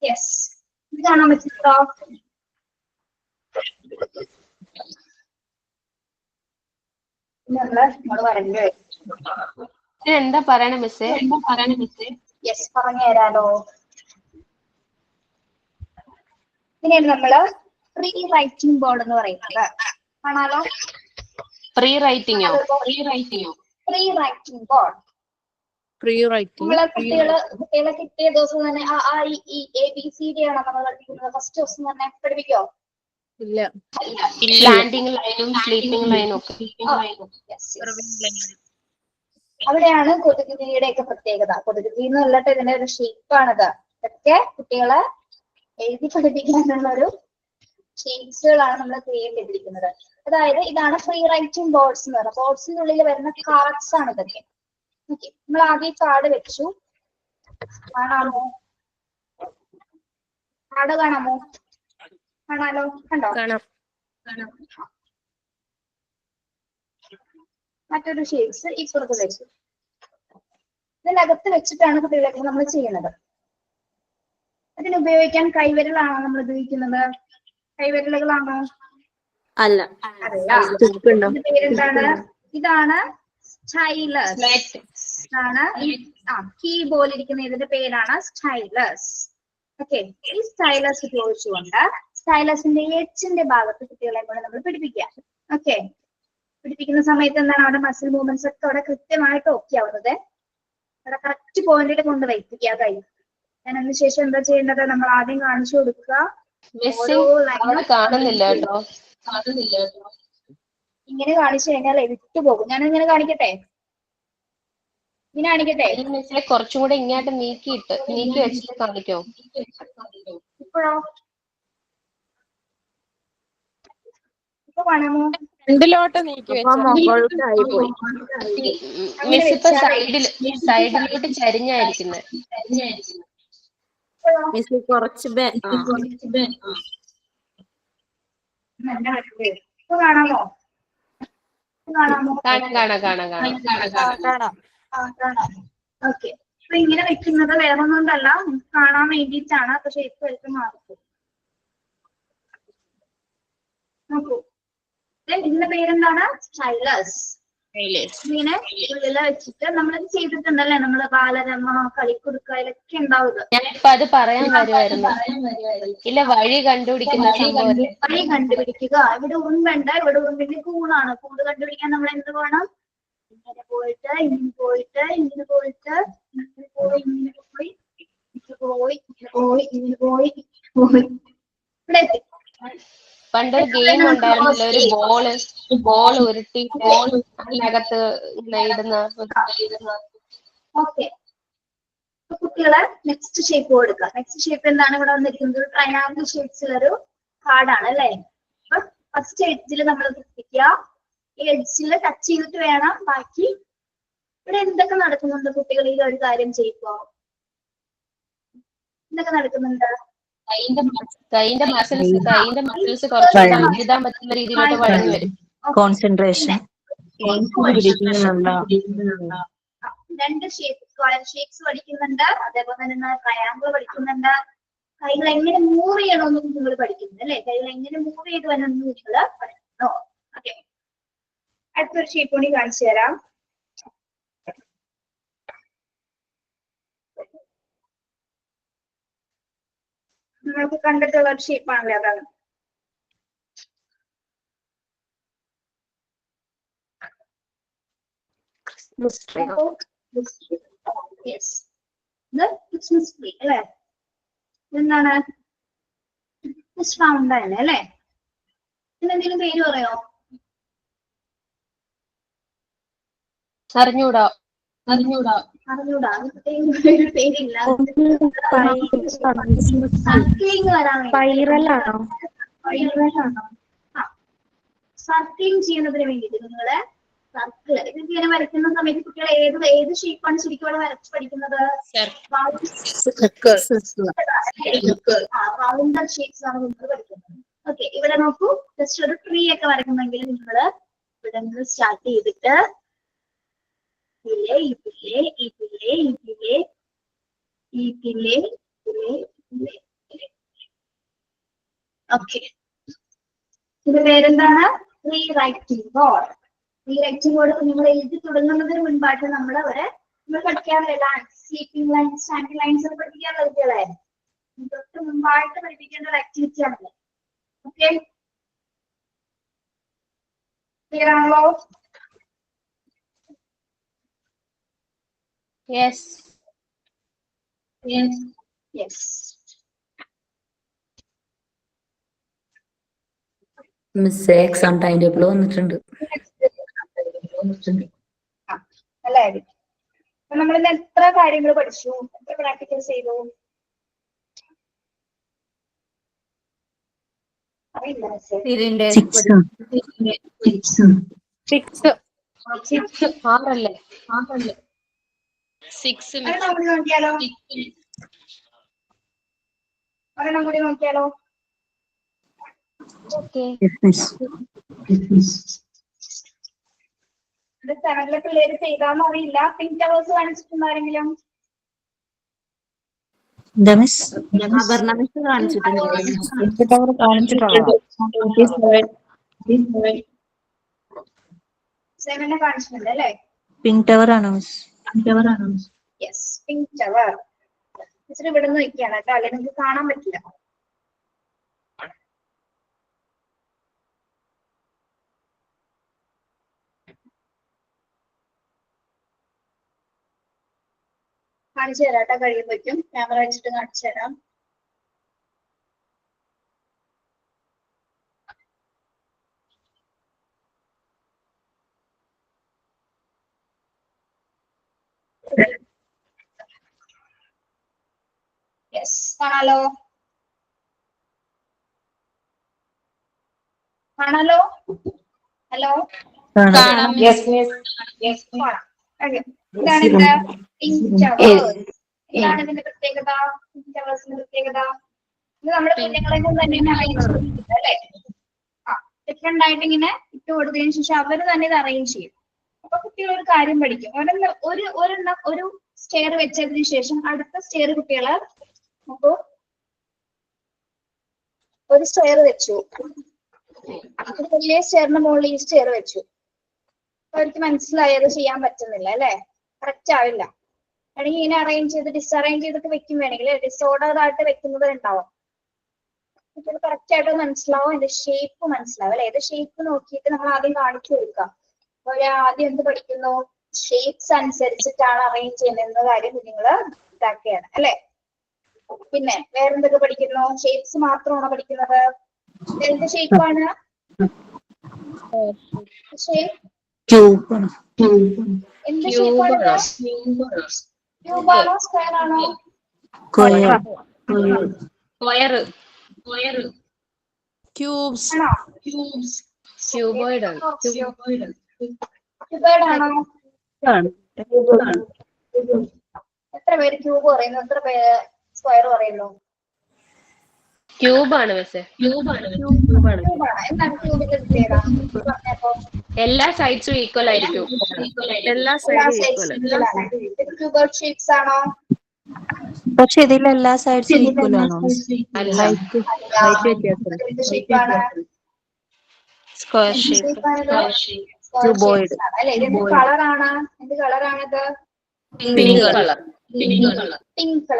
യെസ്, ഇത് കാണാൻ പറ്റുന്നുണ്ടോ? നമ്മള് വരണ്ടേ? എന്താ പറയണ മിസ്സേ? യെസ്, പറഞ്ഞു തരാലോ. ഇതിനെയാണ് നമ്മള് പ്രീ റൈറ്റിംഗ് ബോർഡ് എന്ന് പറയുന്നത്. കാണാലോ? പ്രീ റൈറ്റിംഗോ? Pre writing board. നമ്മള് കുട്ടികളെ കിട്ടിയ ദിവസം തന്നെ ABCD ആണോ നമ്മൾ പഠിപ്പിക്കുന്നത്? ഫസ്റ്റ് ദിവസം തന്നെ പഠിപ്പിക്കോ? ലാൻഡിംഗ് ലൈനും സ്ലീപ്പിംഗ് ലൈനും ഒക്കെ. അവിടെയാണ് കൊതുകുതിരിയുടെ ഒക്കെ പ്രത്യേകത. കൊതുകുതിരി എന്ന് പറഞ്ഞിട്ട് ഇതിന്റെ ഒരു ഷേപ്പാണിത്. ഇതൊക്കെ കുട്ടികളെ എഴുതി പഠിപ്പിക്കാനുള്ള ഒരു ഷേപ്സുകളാണ് നമ്മൾ ക്രിയേറ്റ് ചെയ്തിരിക്കുന്നത്. അതായത് ഇതാണ് ഫ്രീ റൈറ്റിംഗ് ബോർഡ്സ് എന്ന് പറയുന്നത്. ബോർഡ്സിനുള്ളിൽ വരുന്ന കാർഡ്സ് ആണ് ഇതൊക്കെ. ഓക്കെ, നമ്മൾ ആദ്യം കാർഡ് വെച്ചു. കാണാമോ? കാർഡ് കാണാമോ? കാണാലോ? കണ്ടോ? മറ്റൊരു ഷേപ്സ് ഇപ്പുറത്ത് വെച്ചു. ഇതിനകത്ത് വെച്ചിട്ടാണ് കുട്ടികളൊക്കെ നമ്മൾ ചെയ്യുന്നത്. അതിന് ഉപയോഗിക്കാൻ കൈവിരലാണോ നമ്മൾ ഉപയോഗിക്കുന്നത്? കൈവിരലുകളാണോ? അല്ല. പേരെന്താണ്? ഇതാണ് സ്റ്റൈലസ്. ആണ് കീ പോലെ ഇരിക്കുന്ന ഇതിന്റെ പേരാണ് സ്റ്റൈലസ്. ഓക്കെ, ഈ സ്റ്റൈലസ് ഉപയോഗിച്ചുകൊണ്ട് സ്റ്റൈലസിന്റെ എച്ചിന്റെ ഭാഗത്ത് കുട്ടികളെ കൊണ്ട് നമ്മൾ പിടിപ്പിക്കുക. ഓക്കെ, പിടിപ്പിക്കുന്ന സമയത്ത് എന്താണ് അവിടെ മസിൽ മൂവ്മെന്റ്സ് ഒക്കെ അവിടെ കൃത്യമായിട്ട് ഓക്കെ ആവുന്നത്. അവിടെ കറക്റ്റ് പോയിന്റിൽ കൊണ്ട് വയ്പ്പിക്കുക കൈ. ഞാൻ അതിനുശേഷം എന്താ ചെയ്യേണ്ടത്? നമ്മൾ ആദ്യം കാണിച്ചു കൊടുക്കുക. കാണുന്നില്ല കേട്ടോ. ഇങ്ങനെ കാണിച്ചു കഴിഞ്ഞാൽ വിട്ടുപോകും. ഞാനിങ്ങനെ കാണിക്കട്ടെ? ഇങ്ങനെ കാണിക്കട്ടെ? കുറച്ചും കൂടെ ഇങ്ങോട്ട് നീക്കി വെച്ചിട്ട് കാണിക്കോ? ഇപ്പോഴോ? ഇപ്പൊ കാണാമോ? ഫ്രണ്ടിലോട്ട് നീക്കി പോയി. മിസ് ഇപ്പൊ സൈഡിലോട്ട് ചരിഞ്ഞായിരിക്കുന്നത്. മിസ് കുറച്ച് ഇപ്പൊ കാണാമോ? കാണാം. ഓക്കെ, അപ്പൊ ഇങ്ങനെ വെക്കുന്നത് വേറെ ഒന്നുകൊണ്ടല്ല, കാണാൻ വേണ്ടിയിട്ടാണ്. പക്ഷെ ഇപ്പൊ എടുത്ത് മാറും. നോക്കൂ, ഇതിന്റെ പേരെന്താണ്? സ്റ്റൈലസ്. ഇങ്ങനെ ഉള്ളില് വെച്ചിട്ട് നമ്മളിത് ചെയ്തിട്ടുണ്ടല്ലേ? നമ്മള് ബാലരമ, കളിക്കുടുക്ക, ഇതൊക്കെ ഉണ്ടാവുക. ഞാനിപ്പോ അത് പറയാൻ വരുമായിരുന്നു. ഇല്ല, വഴി കണ്ടുപിടിക്കുന്ന സംഭവം. വഴി കണ്ടുപിടിക്കുക. ഇവിടെ ഉറുമ്പുണ്ട്. ഇവിടെ ഉറുമ്പിന്റെ കൂടാണ്. കൂട് കണ്ടുപിടിക്കാൻ നമ്മൾ എന്ത് വേണം? ഇങ്ങനെ പോയിട്ട് ഇങ്ങനെ പോയിട്ട് ഇങ്ങനെ പോയിട്ട് ഇങ്ങനെ പോയി ഇങ്ങനെ പോയി ഇങ്ങനെ പോയി ഇങ്ങനെ പോയി ഇങ്ങനെ പോയി ഇവിടെ എത്തി. പണ്ടൊരു ഗെയിം ഉണ്ടായിരുന്നല്ലോ, ഒരു ബോൾ ഉരുട്ടി അതിനകത്ത് ഇടുന്ന. ഓക്കെ, കുട്ടികളെ നെക്സ്റ്റ് ഷേപ്പ് കൊടുക്കുക. നെക്സ്റ്റ് ഷേപ്പ് എന്താണ് ഇവിടെ വന്നിരിക്കുന്നത്? ട്രയാങ്കിൾ ഷേപ്സ് ഒരു കാർഡാണ് അല്ലേ? അപ്പൊ ഫസ്റ്റ് എഡ്ജിൽ നമ്മൾ ശ്രദ്ധിക്കുക. ഈ എഡ്ജിൽ ടച്ച് ചെയ്തിട്ട് വേണം ബാക്കി. ഇവിടെ എന്തൊക്കെ നടക്കുന്നുണ്ട് കുട്ടികൾ? ഈ ഒരു കാര്യം ചെയ്യുമ്പോ എന്തൊക്കെ നടക്കുന്നുണ്ട്? കൈന്റെ മസിൽസ് കുറച്ച് എഴുതാൻ പറ്റുന്ന രീതിയിലോട്ട് വളഞ്ഞു വരും. കോൺസെൻട്രേഷൻ. രണ്ട് സ്ക്വയർ ഷേപ്സ് പഠിക്കുന്നുണ്ട്. അതേപോലെ തന്നെ ട്രയാങ്കിൾ പഠിക്കുന്നുണ്ട്. കൈകൾ എങ്ങനെ മൂവ് ചെയ്യണമെന്നും നിങ്ങൾ പഠിക്കുന്നുണ്ട് അല്ലെ? കൈകൾ എങ്ങനെ മൂവ് ചെയ്ത് വരണമെന്ന് നിങ്ങൾ പഠിക്കുന്നു. ഓക്കെ, അടുത്തൊരു ഷേപ്പ് കൂടി കാണിച്ചു തരാം. നിങ്ങൾക്ക് കണ്ടിട്ടുള്ള ഒരു ഷേപ്പാണല്ലേ അതാണ്. യെസ്, ഇത് ക്രിസ്മസ് ട്രീ അല്ലേ? എന്താണ് റൗണ്ട് തന്നെ അല്ലേ? ഇതിനെന്തെങ്കിലും പേര് പറയോ? അറിഞ്ഞൂടാ. അറിഞ്ഞൂടാ, ഒരു പേരില്ല. സർക്കിളിങ് വരാൻ സ്പൈറലാണോ? സർക്കിളിങ് ചെയ്യുന്നതിന് വേണ്ടിയിട്ട് നിങ്ങള് സർക്കിൾ ഇങ്ങനെ വരയ്ക്കുന്ന സമയത്ത് കുട്ടികൾ ഏത് ഷേപ്പാണ് ശരിക്കും അവിടെ വരച്ച് പഠിക്കുന്നത്? റൗണ്ടർ ഷേപ്സ് ആണ് നിങ്ങൾ പഠിക്കുന്നത്. ഓക്കെ, ഇവിടെ നോക്കൂ, ജസ്റ്റ് ഒരു ട്രീ ഒക്കെ വരയ്ക്കുന്നെങ്കിൽ നിങ്ങൾ ഇവിടെ നിന്ന് സ്റ്റാർട്ട് ചെയ്തിട്ട് ഓക്കെ, ഇത് പേരെന്താണ്? Re writing board. Re writing board നിങ്ങൾ എഴുതി തുടങ്ങുന്നതിന് മുൻപായിട്ട് നമ്മൾ പഠിക്കാറില്ല സ്ലീപ്പിംഗ് ലൈൻസ്, സ്റ്റാൻഡിംഗ് ലൈൻസ് ഒക്കെ പഠിപ്പിക്കാറുള്ള കുട്ടികളെ തൊട്ട് മുമ്പായിട്ട് പഠിപ്പിക്കേണ്ട ഒരു ആക്ടിവിറ്റി ആണല്ലോ. ഓക്കെ, ക്ലിയർ ആണല്ലോ? Yes. Miss exam time table വന്നിട്ടുണ്ട്. നല്ലതായിരിക്കും. അപ്പൊ നമ്മളിന്ന് എത്ര കാര്യങ്ങൾ പഠിച്ചു, എത്ര പ്രാക്ടിക്കൽസ് ചെയ്തു? അറിയില്ല മിസ്സേ. ഇതിന്റെ 6 ആറല്ലേ? 6 ഒരെണ്ണം കൂടി നോക്കിയാലോ? ഒരെണ്ണം കൂടി നോക്കിയാലോ? ഓക്കെ. ഇത് 7ലെ പിള്ളേര് ചെയ്താന്ന് അറിയില്ല. പിങ്ക് ടവേഴ്സ് കാണിച്ചിട്ടുണ്ടോ ആരെങ്കിലും? അപർണ മിസ് കാണിച്ചിട്ടുണ്ട്. 7നെ കാണിച്ചിട്ടുണ്ട് അല്ലേ? പിങ്ക് ടവർ ആണോ മിസ്? Yes, pink tower. മിസ്സിന് ഇവിടെ നിന്ന് നോക്കിയാണ് കേട്ടോ, അല്ലെങ്കിൽ നിങ്ങൾക്ക് കാണാൻ പറ്റില്ല. കാണിച്ചു തരാം കേട്ടോ, കഴിയുമ്പോഴേക്കും ക്യാമറ വെച്ചിട്ട് കാണിച്ചു തരാം. യെസ്, കാണാലോ? ഹലോ, കാണാം. ഇതാണ് ഇതിന്റെ പിങ്ക് ടവേഴ്സ്. ഇതാണ് ഇതിന്റെ പ്രത്യേകത. പിങ്ക് ടവേഴ്സിന്റെ പ്രത്യേകത ഇത് നമ്മുടെ കുഞ്ഞുങ്ങളെ കൊണ്ട് തന്നെ അറേഞ്ച് ചെയ്തിട്ടുണ്ട് അല്ലെ? ഡിഫറെന്റ് ആയിട്ട് ഇങ്ങനെ ഇട്ട് കൊടുത്തതിന് ശേഷം അവര് തന്നെ ഇത് അറേഞ്ച് ചെയ്യും. അപ്പൊ കുട്ടികൾ ഒരു കാര്യം പഠിക്കും. ഒരു സ്റ്റെയർ വെച്ചതിന് ശേഷം അടുത്ത സ്റ്റെയർ കുട്ടികള് അപ്പോ ഒരു സ്റ്റെയർ വെച്ചു, വലിയ സ്റ്റെയറിന് മുകളിൽ ഈ സ്റ്റെയർ വെച്ചു. അവർക്ക് മനസ്സിലായത് ചെയ്യാൻ പറ്റുന്നില്ല അല്ലെ? കറക്റ്റ് ആവില്ല. അല്ലെങ്കിൽ ഇങ്ങനെ അറേഞ്ച് ചെയ്ത് ഡിസ്അറേഞ്ച് ചെയ്തൊക്കെ വെക്കും, വേണമെങ്കിൽ ഡിസോർഡർ ആയിട്ട് വെക്കുന്നത് ഉണ്ടാവും. അപ്പോൾ കറക്റ്റ് ആയിട്ട് മനസ്സിലാവും, അതിന്റെ ഷേപ്പ് മനസ്സിലാവും അല്ലെ? ഏത് ഷേപ്പ് നോക്കിയിട്ട് നമ്മൾ ആദ്യം കാണിച്ചു കൊടുക്കാം. ആദ്യം എന്ത് പഠിക്കുന്നു? ഷേപ്സ് അനുസരിച്ചിട്ടാണ് അറേഞ്ച് ചെയ്യുന്ന കാര്യം നിങ്ങൾ ഇതാക്കുകയാണ് അല്ലെ? പിന്നെ വേറെന്തൊക്കെ പഠിക്കുന്നു? ഷേപ്സ് മാത്രമാണോ പഠിക്കുന്നത്? എന്ത് ഷേപ്പാണ്? എന്ത് ഷേപ്പാണ്? ക്യൂബാണോ സ്ക്വയർ ആണോ? ക്യൂബ്സ്. ആണോ? ക്യൂബോയിഡ് ആണ്. ക്യൂബോയിഡ് ആണോ? എത്ര പേര് ക്യൂബ് പറയുന്നു? എത്ര പേര് സ്ക്വയർ പറയുന്നു? ക്യൂബാണ് മിസ്സേ. ക്യൂബാണ്. എന്താണ് ക്യൂബിന്റെ പ്രത്യേകത? പറഞ്ഞപ്പോ എല്ലാ സൈഡ്സും ഈക്വൽ ആയിരിക്കും. ക്യൂബോയിഡ് ഷേപ്സ് ആണോ? പക്ഷെ ഇതിൽ എല്ലാ സൈഡ്സും ഈക്വൽ ആണോ? അല്ല, എന്ത് ഷേപ്പാണ്? Square shape. ക്യൂബോയിഡ്. അല്ലെ? ഇത് എന്ത് കളറാണ്? എന്ത് കളറാണിത്? Pink colour. Pink colour.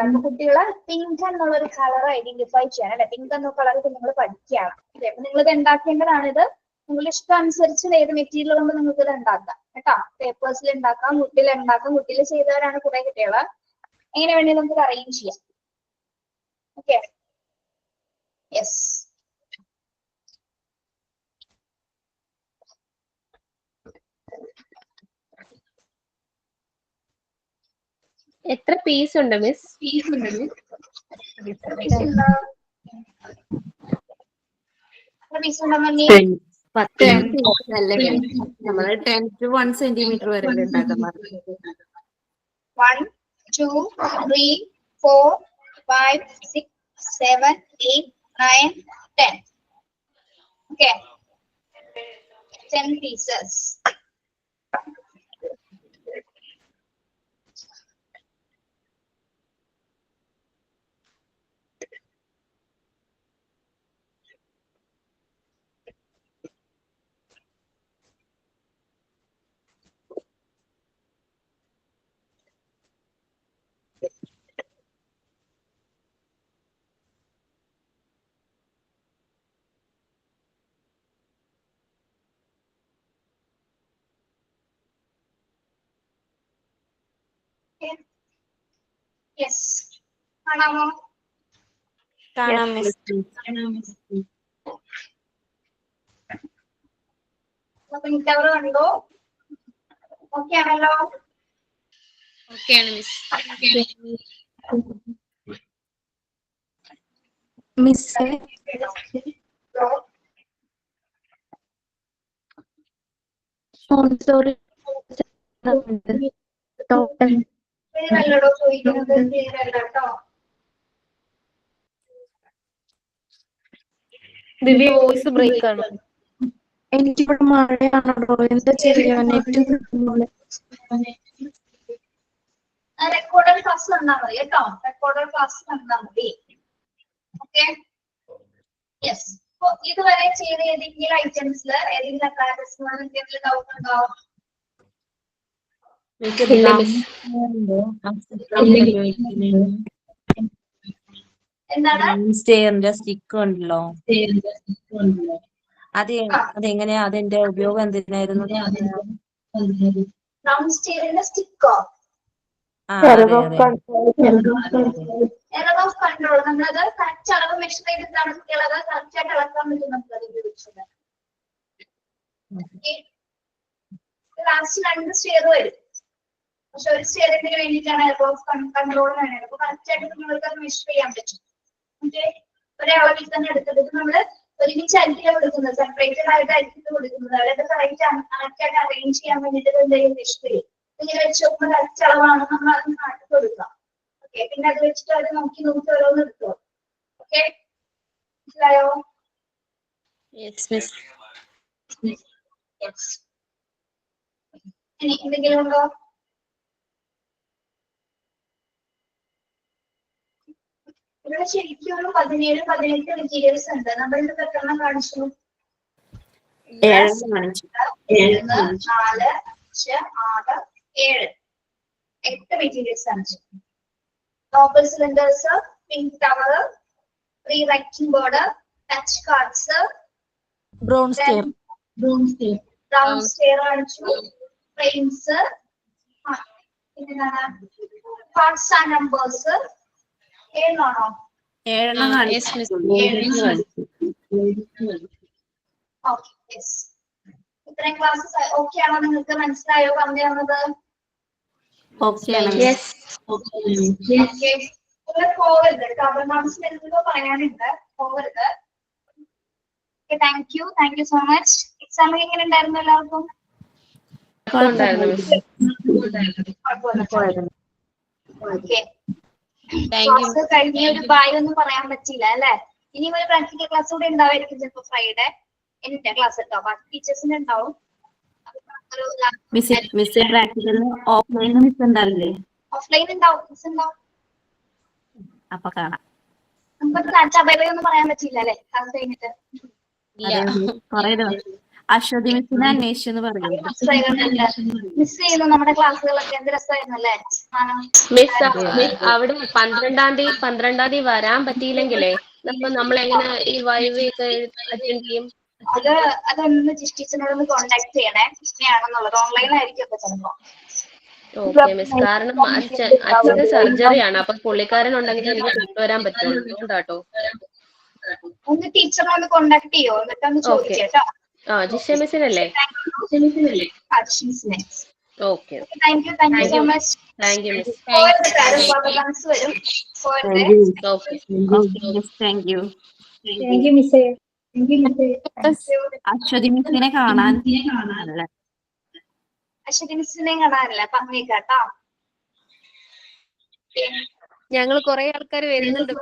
അപ്പൊ കുട്ടികളെ പിങ്ക് എന്നുള്ള ഒരു കളർ ഐഡന്റിഫൈ ചെയ്യണം അല്ലെ. പിങ്ക് എന്ന കളർ നിങ്ങൾ പഠിക്കുകയാണ്. അപ്പൊ നിങ്ങൾ ഇത് ഉണ്ടാക്കേണ്ടതാണ്. ഇത് നിങ്ങളുടെ ഇഷ്ടം അനുസരിച്ച് ഏത് മെറ്റീരിയൽ കൊണ്ട് നിങ്ങൾക്ക് ഇത് ഉണ്ടാക്കാം കേട്ടോ. പേപ്പേഴ്സിൽ ഉണ്ടാക്കാം, വുഡിൽ ഉണ്ടാക്കാം. വുഡിൽ ചെയ്തവരാണ് കുറെ കുട്ടികള്. എങ്ങനെ വേണ്ടി നമുക്ക് അറേഞ്ച് ചെയ്യാം. Okay, yes. എത്ര പീസ് ഉണ്ട് മിസ്? നമ്മള് 10 to 1 centimeter വരെ ഉണ്ടാക്കാൻ പറഞ്ഞു. 1, 2, 3, 4, 5, 6, 7, 8, 9, 10. Okay, 10 pieces. Yes. കാണാമോ? കാണാം മിസ്. പിങ്ക് കവർ കണ്ടോ? ഓക്കെ ആണല്ലോ? ഓക്കെയാണ് മിസ്. മിസ് സോറി ടോട്ടൽ പേരല്ലടോ ചോദിക്കുന്നത്, പേരല്ല കേട്ടോ. ദിവ്യ വോയിസ് ബ്രേക്ക് ആണ്. എനിക്കിവിടെ മഴയാണോ എന്താ ചെയ്യാ? നെറ്റ് റെക്കോർഡഡ് ക്ലാസ് തന്നാ മതി കേട്ടോ. റെക്കോർഡഡ് ക്ലാസ് തന്നാ മതി. Okay, yes. അപ്പൊ ഇതുവരെ ചെയ്ത ഏതെങ്കിലും ഐറ്റംസിൽ ഏതെങ്കിലും അക്കാദമിക്സിന് എന്തെങ്കിലും ഡൗട്ട് ഉണ്ടോ? എന്താണ് സ്റ്റെയറിന്റെ സ്റ്റിക്ക് ഉണ്ടല്ലോ, അതെങ്ങനെയാ? അതിന്റെ ഉപയോഗം എന്തിനായിരുന്നു? റൗണ്ട് സ്റ്റെയറിന്റെ സ്റ്റിക്കോ? അതെ അതെ. Error of control. നമ്മളത് കറക്റ്റ് അളവ് മെഷർ ചെയ്തിട്ടാണ് കുട്ടികളത് കറക്റ്റ് ആയിട്ട് അളക്കാൻ പറ്റും നമുക്കത് ഉപയോഗിച്ചത്. ലാസ്റ്റ് 2 സ്റ്റെയർ വരും. പക്ഷെ ഒരു സ്റ്റെയറിന് വേണ്ടിയിട്ടാണ് എറർ ഓഫ് കൺട്രോൾ വേണ്ടത്. അപ്പൊ കറക്റ്റ് ആയിട്ട് നിങ്ങൾക്ക് അത് മെഷർ ചെയ്യാൻ പറ്റും. ഓക്കെ, ഒരളവിൽ തന്നെ എടുത്തിട്ട് നമ്മള് ഒരുമിച്ചായിരിക്കും കൊടുക്കുന്നത്, സെപ്പറേറ്റഡ് ആയിട്ടായിരിക്കും കൊടുക്കുന്നത്. അതായത് കറക്റ്റ് ആയിട്ട് അറേഞ്ച് ചെയ്യാൻ വേണ്ടിയിട്ട് എന്തെങ്കിലും മെഷർ ചെയ്യും. ഇങ്ങനെ വെച്ച് നോക്കുമ്പോൾ കറക്റ്റ് അളവാണെന്ന് നമ്മൾ അത് കാട്ടി കൊടുക്കാം. ഓക്കെ, പിന്നെ അത് വെച്ചിട്ട് അത് നോക്കി ഓരോന്ന് എടുത്തോ. ഓക്കെ, മനസ്സിലായോ? ഇനി എന്തെങ്കിലും ഉണ്ടോ? ഇവിടെ ശരിക്കും ഒരു 17-18 മെറ്റീരിയൽസ് ഉണ്ട്. നമ്മളിത് എത്രണ്ണം കാണിച്ചു? 7 1, 4, 5, 6, 7, 8 മെറ്റീരിയൽസ് കാണിച്ചു. Nobel cylinders, pink cover, pre writing board, touch cards, brown stair കാണിച്ചു, ഫ്രെയിംസ്, പിന്നെന്താണ് പാർട്സ് ആൻഡ് നമ്പേഴ്സ്. 7 ആണോ? 7 ഓക്കെ, യെസ്. ഇത്രയും ക്ലാസ്സസ് ഓക്കെ ആണോ? നിങ്ങൾക്ക് മനസ്സിലായോ പറഞ്ഞു തന്നത്? പോവരുത് കേട്ടോ. അബർനാംസ് എന്തോ പറയാനുണ്ട്, പോവരുത്. Thank you so much. Exam എങ്ങനെ ഉണ്ടായിരുന്നു എല്ലാവർക്കും? ഓക്കെ, ക്ലാസ് കഴിഞ്ഞ ഒരു ബായ് ഒന്നും പറയാൻ പറ്റിയില്ല അല്ലെ. ഇനി ഒരു പ്രാക്ടിക്കൽ ക്ലാസ് കൂടെ ഉണ്ടാവായിരിക്കും ചിലപ്പോ ഫ്രൈഡേ. എന്റെ ക്ലാസ് കേട്ടോ, ബാക്കി ടീച്ചേഴ്സിന് ഉണ്ടാവും. ഓഫ്ലൈൻ ഉണ്ടാവും, മിസ് ഉണ്ടാവും. അപ്പൊ കാണാം. നമുക്ക് ബൈ ഒന്നും പറയാൻ പറ്റില്ല അല്ലെ ക്ലാസ് കഴിഞ്ഞിട്ട്. അശ്വതി മിസ്സിനെ അന്വേഷിച്ചെന്ന് പറയുന്നു. മിസ് ചെയ്യുന്നു നമ്മുടെ ക്ലാസ്സുകളൊക്കെ. എന്ത് രസമായിരുന്നല്ലേ? മിസ് അവിടെ 12-ാം തീയതി വരാൻ പറ്റിയില്ലെങ്കിലേ നമ്മൾ എങ്ങനെ ഈ വൈവി ഒക്കെ അറ്റൻഡ് ചെയ്യും? അതൊന്ന് ടീച്ചറിനോടൊന്ന് കോണ്ടാക്ട് ചെയ്യണേ, എങ്ങനെയാണെന്നുള്ളത്. ഓൺലൈൻ ആയിരിക്കും അപ്പൊ ചിലപ്പോ. ഓക്കെ മിസ്, കാരണം അച്ഛന് സർജറിയാണ്, അപ്പൊ പുള്ളിക്കാരൻ ഉണ്ടെങ്കിൽ എനിക്ക് കൊണ്ടുവരാൻ പറ്റുള്ളൂ. അതുകൊണ്ടാട്ടോ. ഒന്ന് ടീച്ചറിനൊന്ന് കോണ്ടാക്ട് ചെയ്യോ, എന്നിട്ടൊന്ന് ചോദിച്ചേട്ടോ. ജിഷ മിസ്സിനല്ലേ? Okay, thank you so much. Thank you miss. വരും. Thank you. മിസ്സേ. അശ്വതി മിസ്സിനെ കാണാൻ അശ്വതി മിസ്സിനെ കാണാറില്ല, പറഞ്ഞേക്കാട്ടോ. ഞങ്ങൾ കുറെ ആൾക്കാർ വരുന്നുണ്ട്.